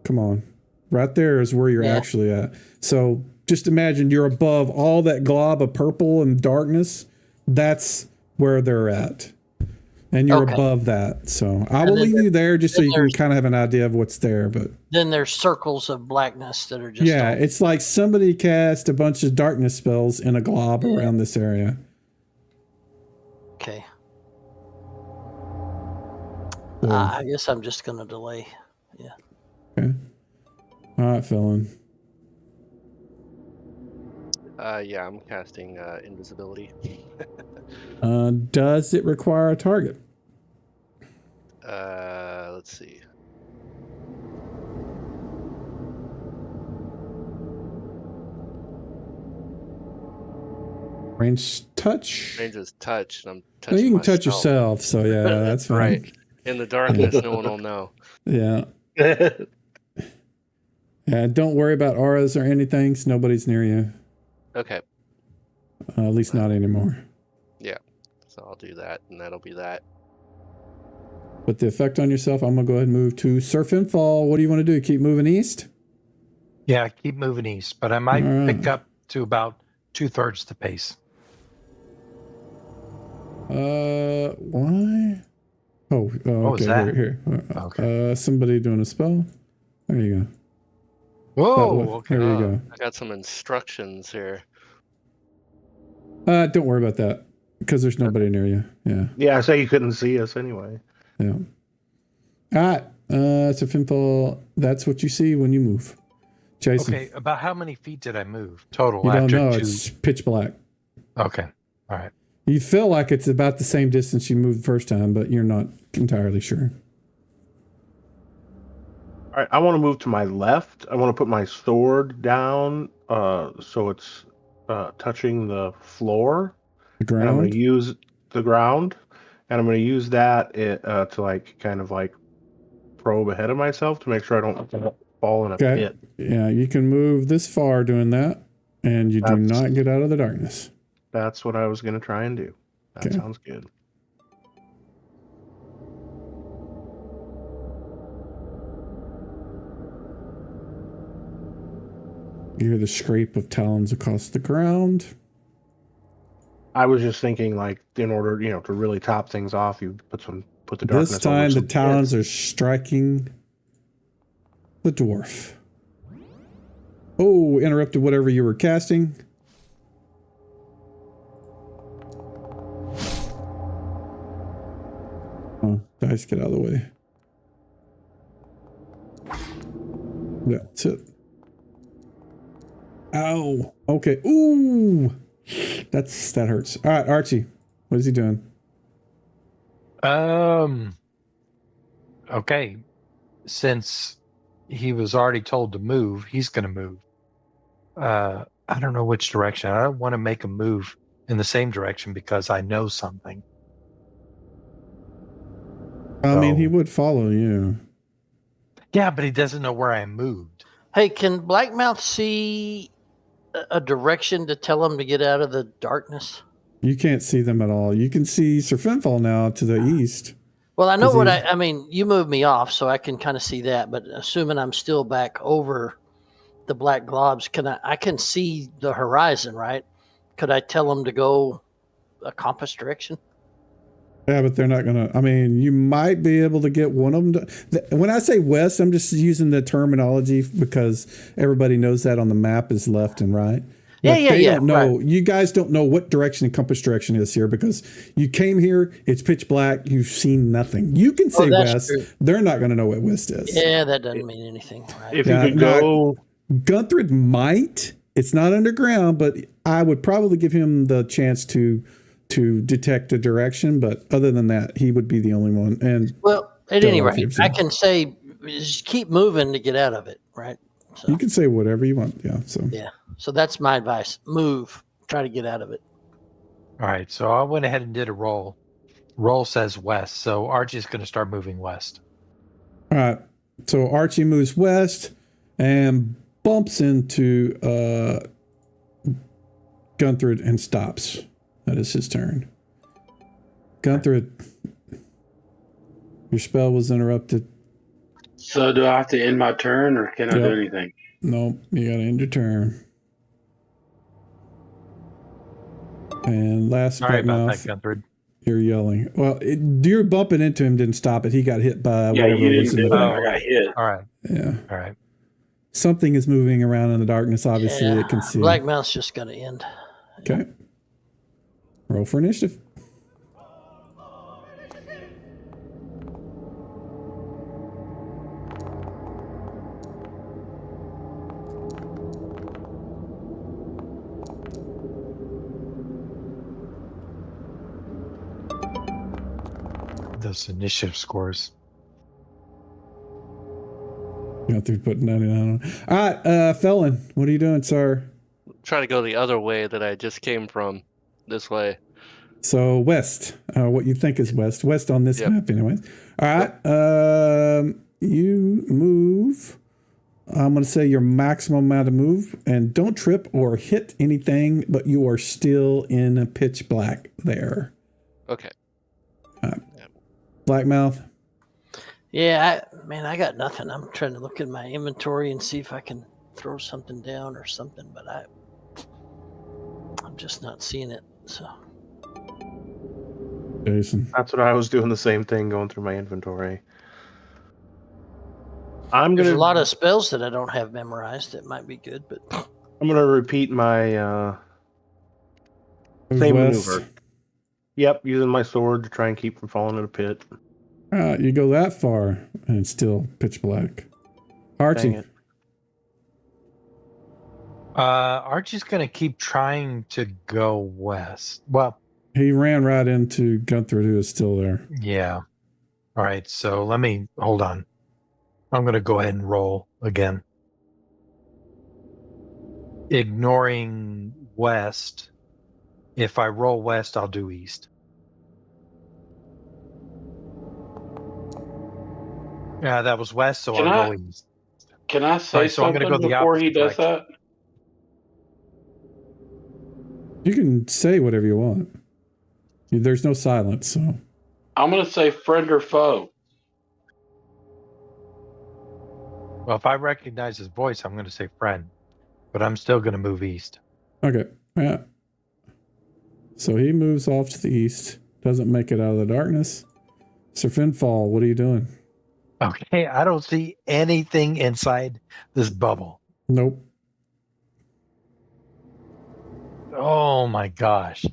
come on, right there is where you're actually at. So just imagine you're above all that glob of purple and darkness. That's where they're at. And you're above that. So I will leave you there just so you can kind of have an idea of what's there. But
then there's circles of blackness that are just...
Yeah, it's like somebody cast a bunch of darkness spells in a glob around this area.
Okay. I guess I'm just going to delay. Yeah.
Okay. All right, Felon.
Yeah, I'm casting invisibility.
Does it require a target?
Let's see.
Range touch?
Range is touch, and I'm
No,
touching
you can touch
myself.
yourself, so yeah, that's fine.
Right. In the darkness, no one will know.
Yeah. Yeah, don't worry about auras or anything. So nobody's near you.
Okay.
At least not anymore.
Yeah. So I'll do that, and that'll be that.
But the effect on yourself, I'm going to go ahead and move to Surf and Fall. What do you want to do? Keep moving east?
Yeah, keep moving east, but I might pick up to about 2/3 the pace.
Why? Oh,
What was
okay.
that?
Here.
Okay.
Somebody doing a spell. There you go.
Whoa, okay.
There you go.
I got some instructions here.
Don't worry about that because there's nobody near you. Yeah.
Yeah, I say you couldn't see us anyway.
Yeah. All right. So Finfall, that's what you see when you move. Jason.
Okay, about how many feet did I move total?
You don't
after
know.
two?
It's pitch black.
Okay. All right.
You feel like it's about the same distance you moved the first time, but you're not entirely sure.
All right, I want to move to my left. I want to put my sword down so it's touching the floor.
The
And I'm going
ground.
to use the ground. And I'm going to use that to like kind of like probe ahead of myself to make sure I don't fall in a pit.
Yeah, you can move this far doing that, and you do not get out of the darkness.
That's what I was going to try and do. That sounds good.
You hear the scrape of talons across the ground.
I was just thinking, like, in order, to really top things off, you put the darkness.
This time, the
over
talons are striking the dwarf. Oh, interrupted whatever you were casting. Oh, dice, get out of the way. That's it. Ow. Okay. Ooh. That hurts. All right, Archie. What is he doing?
Okay. Since he was already told to move, he's going to move. I don't know which direction. I don't want to make him move in the same direction because I know something.
I mean, he would follow you.
Yeah, but he doesn't know where I moved.
Hey, can Blackmouth see a direction to tell him to get out of the darkness?
You can't see them at all. You can see Sir Finfall now to the east.
Well, I know what I mean. You moved me off, so I can kind of see that. But assuming I'm still back over the black globs, I can see the horizon, right? Could I tell him to go a compass direction?
Yeah, but they're not going to. I mean, you might be able to get one of them to. When I say west, I'm just using the terminology because everybody knows that on the map is left and right. But they don't know. Right. You guys don't know what direction the compass direction is here because you came here, it's pitch black, you've seen nothing. You can say west. True. They're not going to know what west is.
Yeah, that doesn't mean anything. Right?
If you could go.
Gunther might. It's not underground, but I would probably give him the chance to detect a direction. But other than that, he would be the only one. And
well, at any rate, I can say just keep moving to get out of it, right? So.
You can say whatever you want. Yeah.
So that's my advice. Move. Try to get out of it.
All right. So I went ahead and did a roll. Roll says west. So Archie's going to start moving west.
All right. So Archie moves west and bumps into Gunther and stops. That is his turn. Gunther, your spell was interrupted.
So do I have to end my turn or can I do anything?
Nope. You got to end your turn. And last
Sorry about
mouth,
that, Gunther.
You're yelling. Well, you're bumping into him didn't stop it. He got hit by
whatever was in the back. I got hit.
All right.
Yeah.
All right.
Something is moving around in the darkness. Obviously, it can see.
Blackmouth's just going to end.
Okay. Roll for initiative.
those initiative scores.
Got through putting 99 on. All right, Felon, what are you doing, sir?
Try to go the other way that I just came from. This way.
So west, what you think is west. West on this
Yep.
map, anyways. All right, you move. I'm going to say your maximum amount of move, and don't trip or hit anything, but you are still in pitch black there.
Okay.
Blackmouth.
Yeah, I got nothing. I'm trying to look at my inventory and see if I can throw something down or something, but I'm just not seeing it. So
Jason.
That's what I was doing, the same thing, going through my inventory.
there's a lot of spells that I don't have memorized. It might be good, but
I'm gonna repeat my
Move
same
west.
maneuver. Yep, using my sword to try and keep from falling in a pit.
You go that far, and it's still pitch black. Archie.
Dang it.
Archie's going to keep trying to go west. Well,
He ran right into Gunther, who is still there.
yeah. All right, so let me hold on. I'm going to go ahead and roll again. Ignoring west. If I roll west, I'll do east. Yeah, that was west, so
Can
I'll
I-
go east.
Can I say
Alright, so I'm
something
gonna go the
before he
opposite
does
direction.
that?
You can say whatever you want. There's no silence, so.
I'm going to say friend or foe.
Well, if I recognize his voice, I'm going to say friend, but I'm still going to move east.
Okay. Yeah. So he moves off to the east. Doesn't make it out of the darkness. Sir Finfall, what are you doing?
Okay, I don't see anything inside this bubble.
Nope.
Oh my gosh.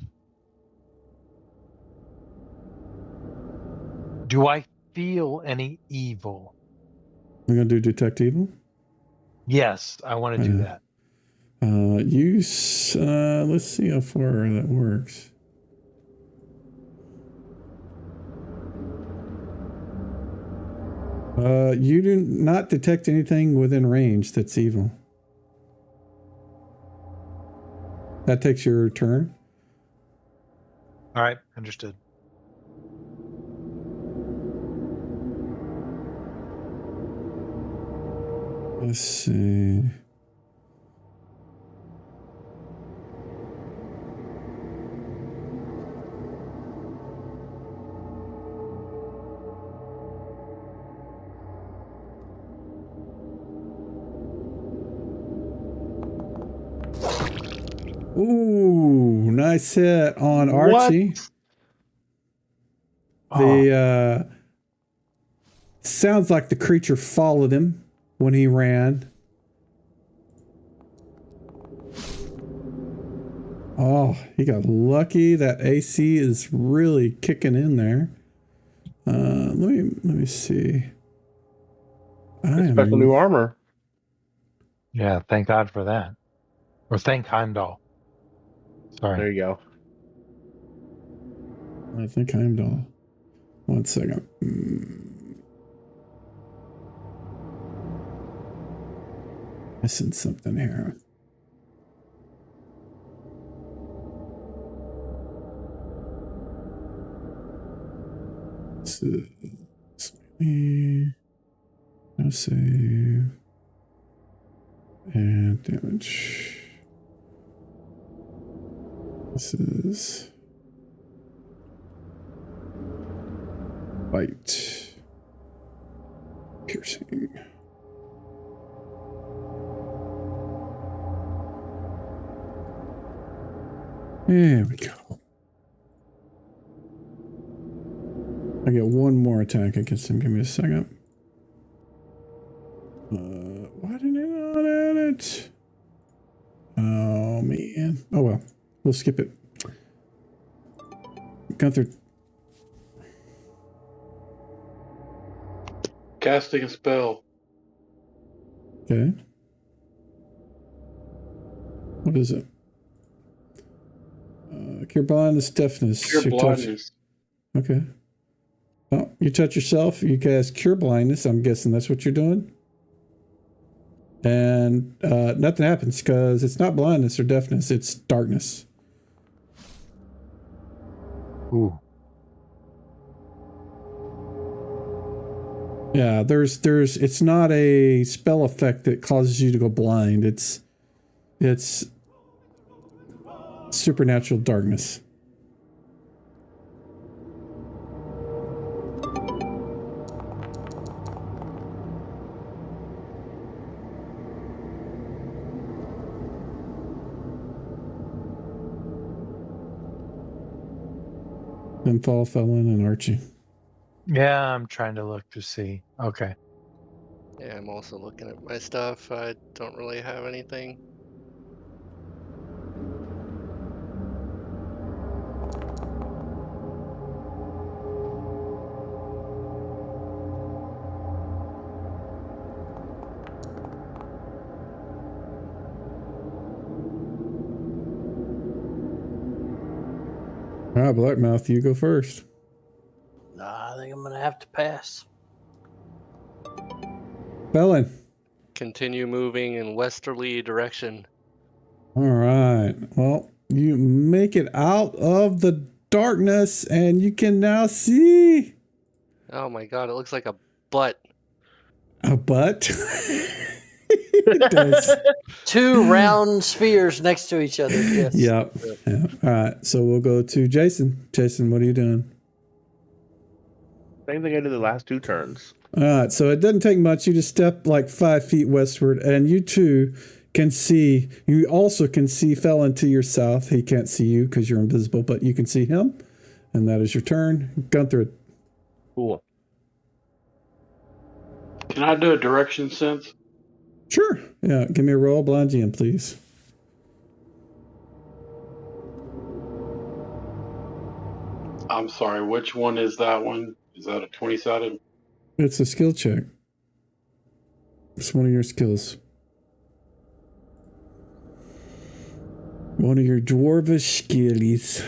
Do I feel any evil?
We're going to do Detect Evil.
Yes, I want to do that.
Let's see how far that works. You do not detect anything within range that's evil. That takes your turn.
All right, understood.
Let's see. Ooh, nice hit on Archie. The sounds like the creature followed him when he ran. Oh, he got lucky. That AC is really kicking in there. Let me see.
Expect a new armor.
Yeah, thank God for that. Or thank Heimdall. Sorry.
There you go.
I think Heimdall. 1 second. Missing something here. No save. And damage. This is bite. Piercing. There we go. I get one more attack against him. Give me a second. Why didn't it not add it? Oh, man. Oh, well. We'll skip it. Gunther.
Casting a spell.
Okay. What is it? Cure blindness, deafness.
Cure
Your touch.
blindness.
Okay. Oh, you touch yourself, you cast Cure Blindness. I'm guessing that's what you're doing. And nothing happens because it's not blindness or deafness, it's darkness.
Ooh.
Yeah, it's not a spell effect that causes you to go blind. It's supernatural darkness. Then Fall, Felon, and Archie.
Yeah, I'm trying to look to see. Okay.
Yeah, I'm also looking at my stuff. I don't really have anything.
All right, Blackmouth, you go first.
Nah, I think I'm gonna have to pass.
Felon.
Continue moving in westerly direction.
All right. Well, you make it out of the darkness and you can now see
Oh my god, it looks like a butt.
a butt. It does.
2 round spheres next to each other. Yes.
Yep. Yeah. All right. So we'll go to Jason. Jason, what are you doing?
Same thing I did the last 2 turns.
All right. So it doesn't take much. You just step like 5 feet westward, and you too can see. You also can see Felon to your south. He can't see you because you're invisible, but you can see him, and that is your turn. Gunther.
Cool.
Can I do a direction sense?
Sure. Yeah. Give me a roll, blind GM, please.
I'm sorry, which one is that one? Is that a 20-sided?
It's a skill check. It's one of your skills. One of your dwarvish skillies.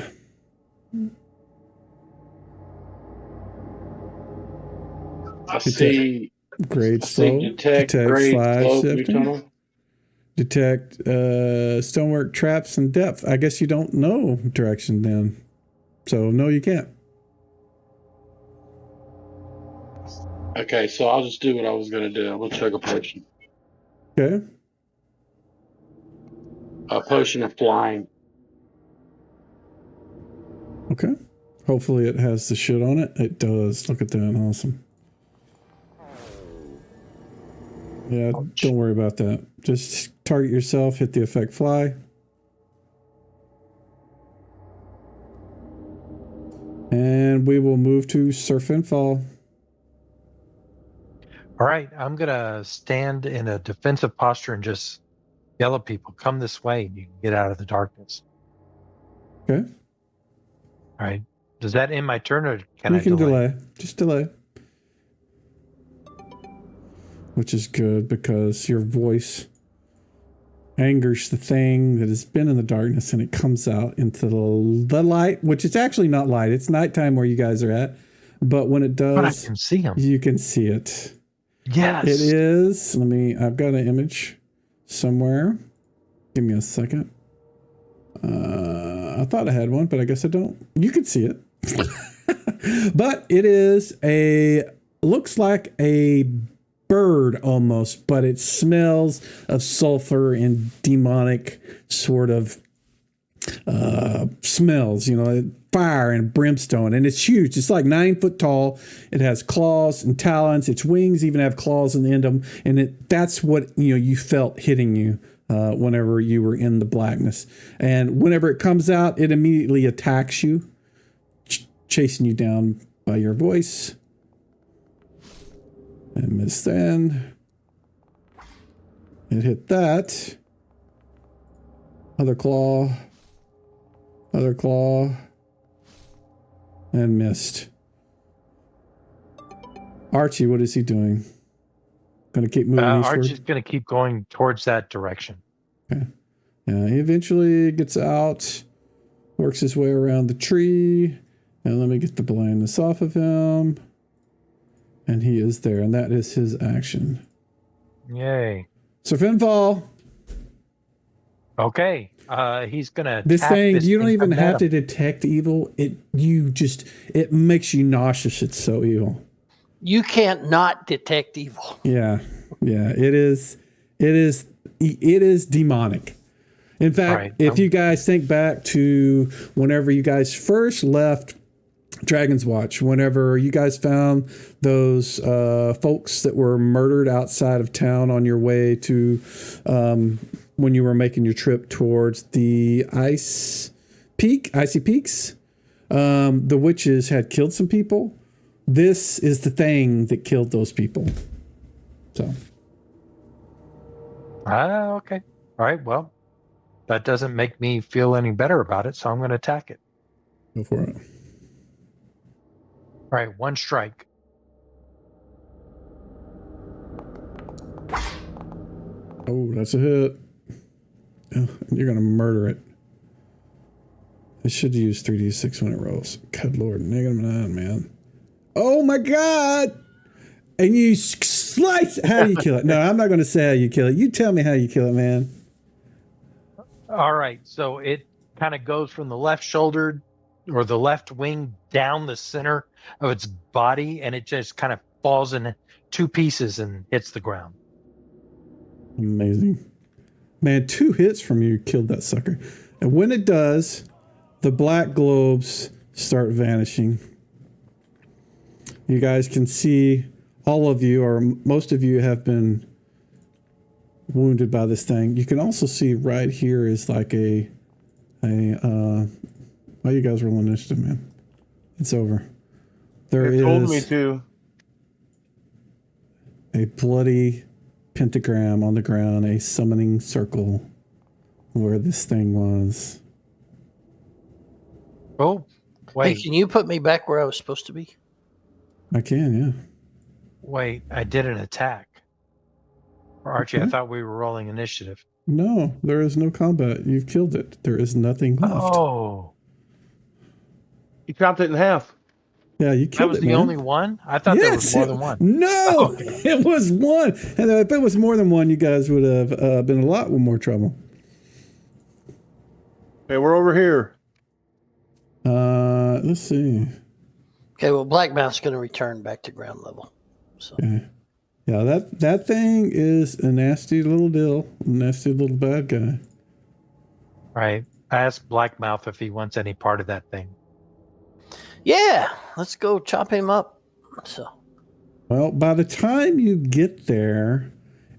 I see.
Grade
I see
slow.
detect grade
fire
slope,
shifting.
new tunnel.
Detect stonework traps and depth. I guess you don't know direction then. So no, you can't.
Okay, so I'll just do what I was going to do. I'm going to chug a potion.
Okay.
A potion of flying.
Okay. Hopefully it has the shit on it. It does. Look at that. Awesome. Yeah, don't worry about that. Just target yourself, hit the effect fly. And we will move to surf and fall.
All right. I'm going to stand in a defensive posture and just yell at people, come this way, and you can get out of the darkness.
Okay.
All right. Does that end my turn, or can
You
I
can
delay?
delay. Just delay. Which is good because your voice angers the thing that has been in the darkness and it comes out into the light, which is actually not light. It's nighttime where you guys are at. But when it does,
But I can see him.
You can see it.
Yes.
It is. I've got an image somewhere. Give me a second. I thought I had one, but I guess I don't. You can see it. But it is looks like a bird almost, but it smells of sulfur and demonic sort of smells, fire and brimstone, and it's huge. It's like 9 foot tall. It has claws and talons. Its wings even have claws in the end of them, and that's what you felt hitting you whenever you were in the blackness. And whenever it comes out, it immediately attacks you, chasing you down by your voice. And miss then. It hit that. Other claw. Other claw. And missed. Archie, what is he doing? Going to keep moving eastward?
Archie's going to keep going towards that direction.
Okay. Yeah, he eventually gets out, works his way around the tree. And let me get the blindness off of him. And he is there, and that is his action.
Yay.
So Finfall,
Okay. He's gonna
this
attack
thing, you don't even
coming at
have to
him.
detect evil. It makes you nauseous. It's so evil.
You can't not detect evil.
Yeah. It is demonic. In fact,
Right,
if you guys think back to whenever you guys first left Dragon's Watch, whenever you guys found those folks that were murdered outside of town on your way to when you were making your trip towards the icy peaks, the witches had killed some people. This is the thing that killed those people. So.
Okay. All right. Well, that doesn't make me feel any better about it, so I'm going to attack it.
Go for it.
All right. One strike.
Oh, that's a hit. Oh, you're going to murder it. I should use 3d6 when it rolls. Good Lord. -9, man. Oh, my God. And you slice. How do you kill it? No, I'm not going to say how you kill it. You tell me how you kill it, man.
All right. So it kind of goes from the left shoulder or the left wing down the center of its body, and it just kind of falls in two pieces and hits the ground.
Amazing. Man, 2 hits from you killed that sucker. And when it does, the black globes start vanishing. You guys can see all of you, or most of you, have been wounded by this thing. You can also see right here is like why you guys roll initiative, man? It's over. There
It told me
is
to.
a bloody pentagram on the ground, a summoning circle where this thing was.
Oh,
Hey,
wait.
can you put me back where I was supposed to be?
I can, yeah.
Wait. I did an attack. Archie, I
Okay.
thought we were rolling initiative.
No, there is no combat. You've killed it. There is nothing left.
Oh,
You chopped it in half.
Yeah, you
that
killed
was
it,
the
man.
only one? I thought there was more than one.
No,
Okay.
it was one. And if it was more than one, you guys would have been in a lot more trouble.
Hey, we're over here.
Let's see.
Okay, well, Blackmouth's going to return back to ground level. So
Okay. Yeah, that thing is a nasty little deal, a nasty little bad guy.
Right. I asked Blackmouth if he wants any part of that thing.
yeah, let's go chop him up. So
Well, by the time you get there,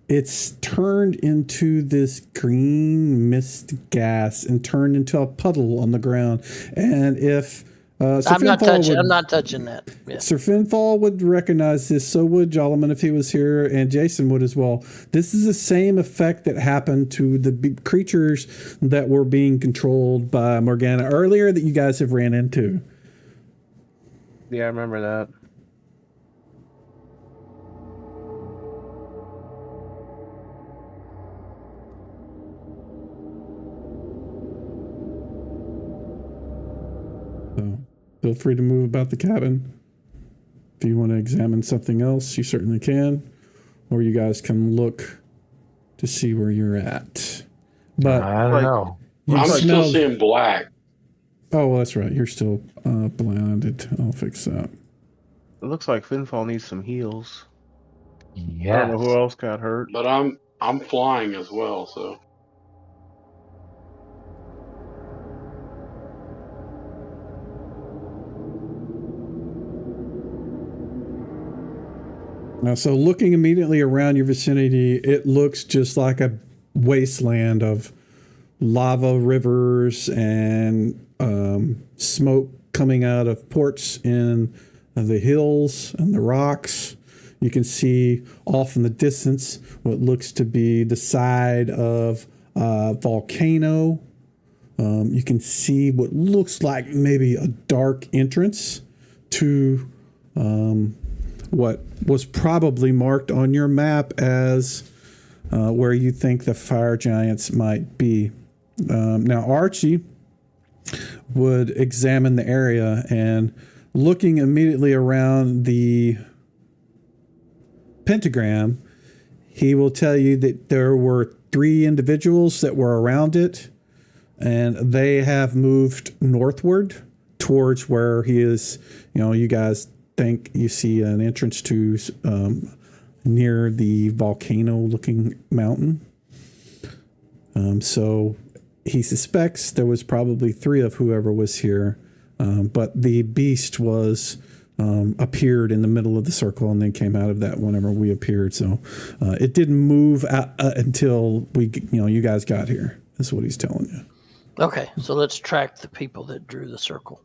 it's turned into this green mist gas and turned into a puddle on the ground. And if Sir
I'm not
Finfall
touching that. Yeah.
Sir Finfall would recognize this, so would Jolliman if he was here, and Jason would as well. This is the same effect that happened to the creatures that were being controlled by Morgana earlier that you guys have ran into.
Yeah, I remember that.
So feel free to move about the cabin. If you want to examine something else, you certainly can. Or you guys can look to see where you're at. But
I don't know.
you
I'm still
smell...
seeing black.
Oh, well, that's right. You're still blinded. I'll fix that.
It looks like Finfall needs some heals. I don't
Yes.
know who else got hurt.
But I'm flying as well, so
So looking immediately around your vicinity, it looks just like a wasteland of lava rivers and smoke coming out of ports in the hills and the rocks. You can see off in the distance what looks to be the side of a volcano. You can see what looks like maybe a dark entrance to what was probably marked on your map as where you think the fire giants might be. Now, Archie would examine the area, and looking immediately around the pentagram, he will tell you that there were 3 individuals that were around it, and they have moved northward towards where he is. You guys think you see an entrance to near the volcano-looking mountain. So he suspects there was probably 3 of whoever was here, but the beast was appeared in the middle of the circle and then came out of that whenever we appeared. So it didn't move out, until you guys got here. That's what he's telling you.
Okay, so let's track the people that drew the circle.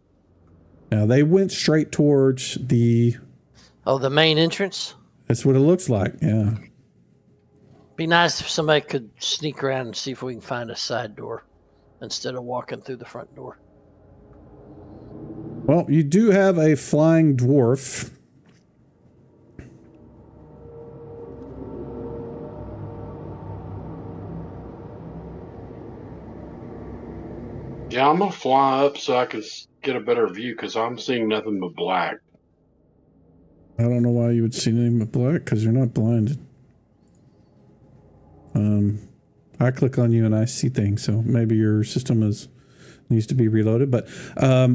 Now they went straight towards the
main entrance?
That's what it looks like. Yeah.
Be nice if somebody could sneak around and see if we can find a side door instead of walking through the front door.
Well, you do have a flying dwarf.
Yeah, I'm gonna fly up so I can get a better view because I'm seeing nothing but black.
I don't know why you would see anything but black, because you're not blinded. I click on you and I see things, so maybe your system needs to be reloaded. But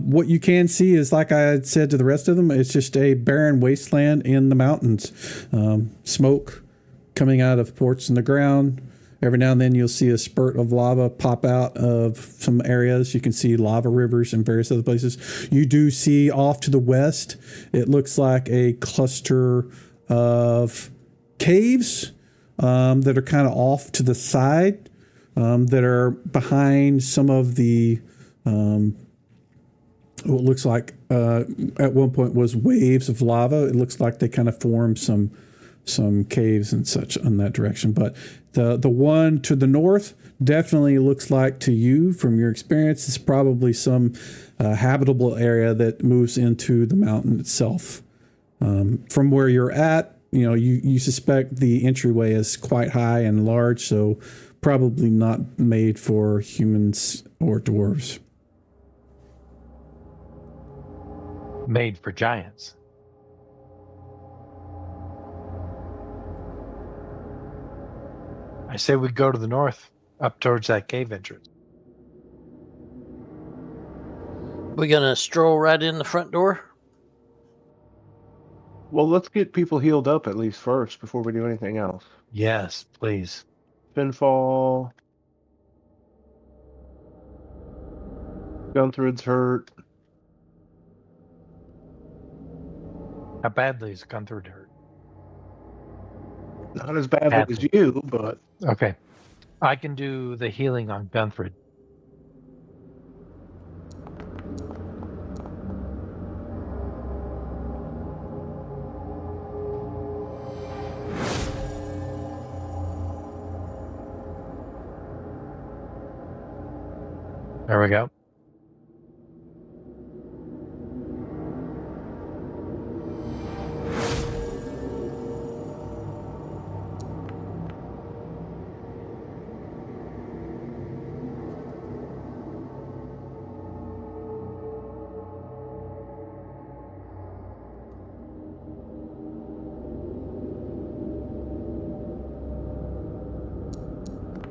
what you can see is, like I had said to the rest of them, it's just a barren wasteland in the mountains. Smoke coming out of ports in the ground. Every now and then you'll see a spurt of lava pop out of some areas. You can see lava rivers in various other places. You do see off to the west, it looks like a cluster of caves that are kind of off to the side, that are behind some of the what looks like at one point was waves of lava. It looks like they kind of formed some caves and such in that direction. But the one to the north definitely looks like, to you from your experience, is probably some habitable area that moves into the mountain itself. From where you're at, you suspect the entryway is quite high and large, so probably not made for humans or dwarves.
Made for giants. I say we go to the north, up towards that cave entrance.
We gonna stroll right in the front door?
Well, let's get people healed up at least first before we do anything else.
Yes, please.
Finfall. Gunther's hurt.
How badly is Gunther hurt?
Not as badly as you, but...
Okay. I can do the healing on Gunther. There we go.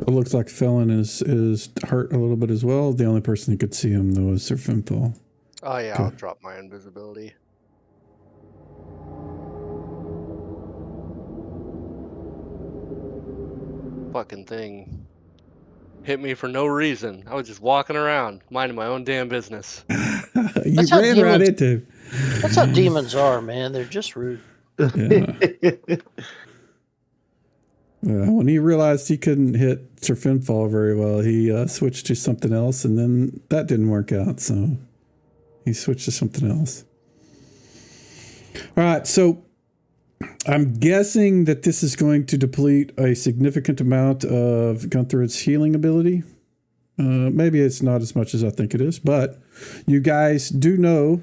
It looks like Felon is hurt a little bit as well. The only person who could see him, though, is Sir Finfall.
Oh yeah,
Okay.
I'll drop my invisibility. Fucking thing hit me for no reason. I was just walking around, minding my own damn business.
You
That's how
ran right
demons-
into him.
That's how demons are, man. They're just rude.
Yeah. When he realized he couldn't hit Sir Finfall very well, he switched to something else, and then that didn't work out, so he switched to something else. All right, so I'm guessing that this is going to deplete a significant amount of Gunther's healing ability. Maybe it's not as much as I think it is, but you guys do know,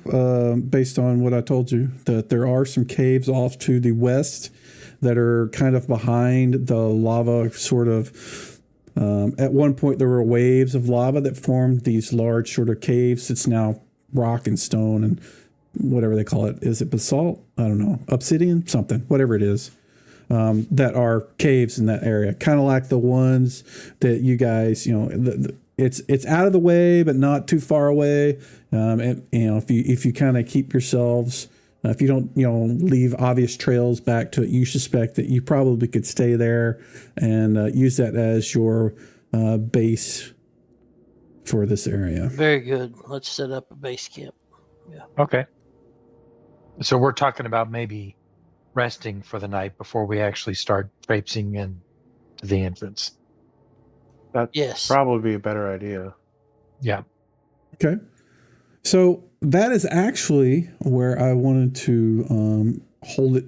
based on what I told you, that there are some caves off to the west that are kind of behind the lava, sort of. At one point, there were waves of lava that formed these large sort of caves. It's now rock and stone and whatever they call it. Is it basalt? I don't know. Obsidian? Something. Whatever it is. that are caves in that area, kind of like the ones that you guys, it's out of the way, but not too far away. And if you kind of keep yourselves, if you don't, leave obvious trails back to it, you suspect that you probably could stay there and use that as your base for this area.
Very good. Let's set up a base camp.
Okay. So we're talking about maybe resting for the night before we actually start traipsing in to the entrance.
That'd
Yes.
probably be a better idea.
Yeah.
Okay. So that is actually where I wanted to hold it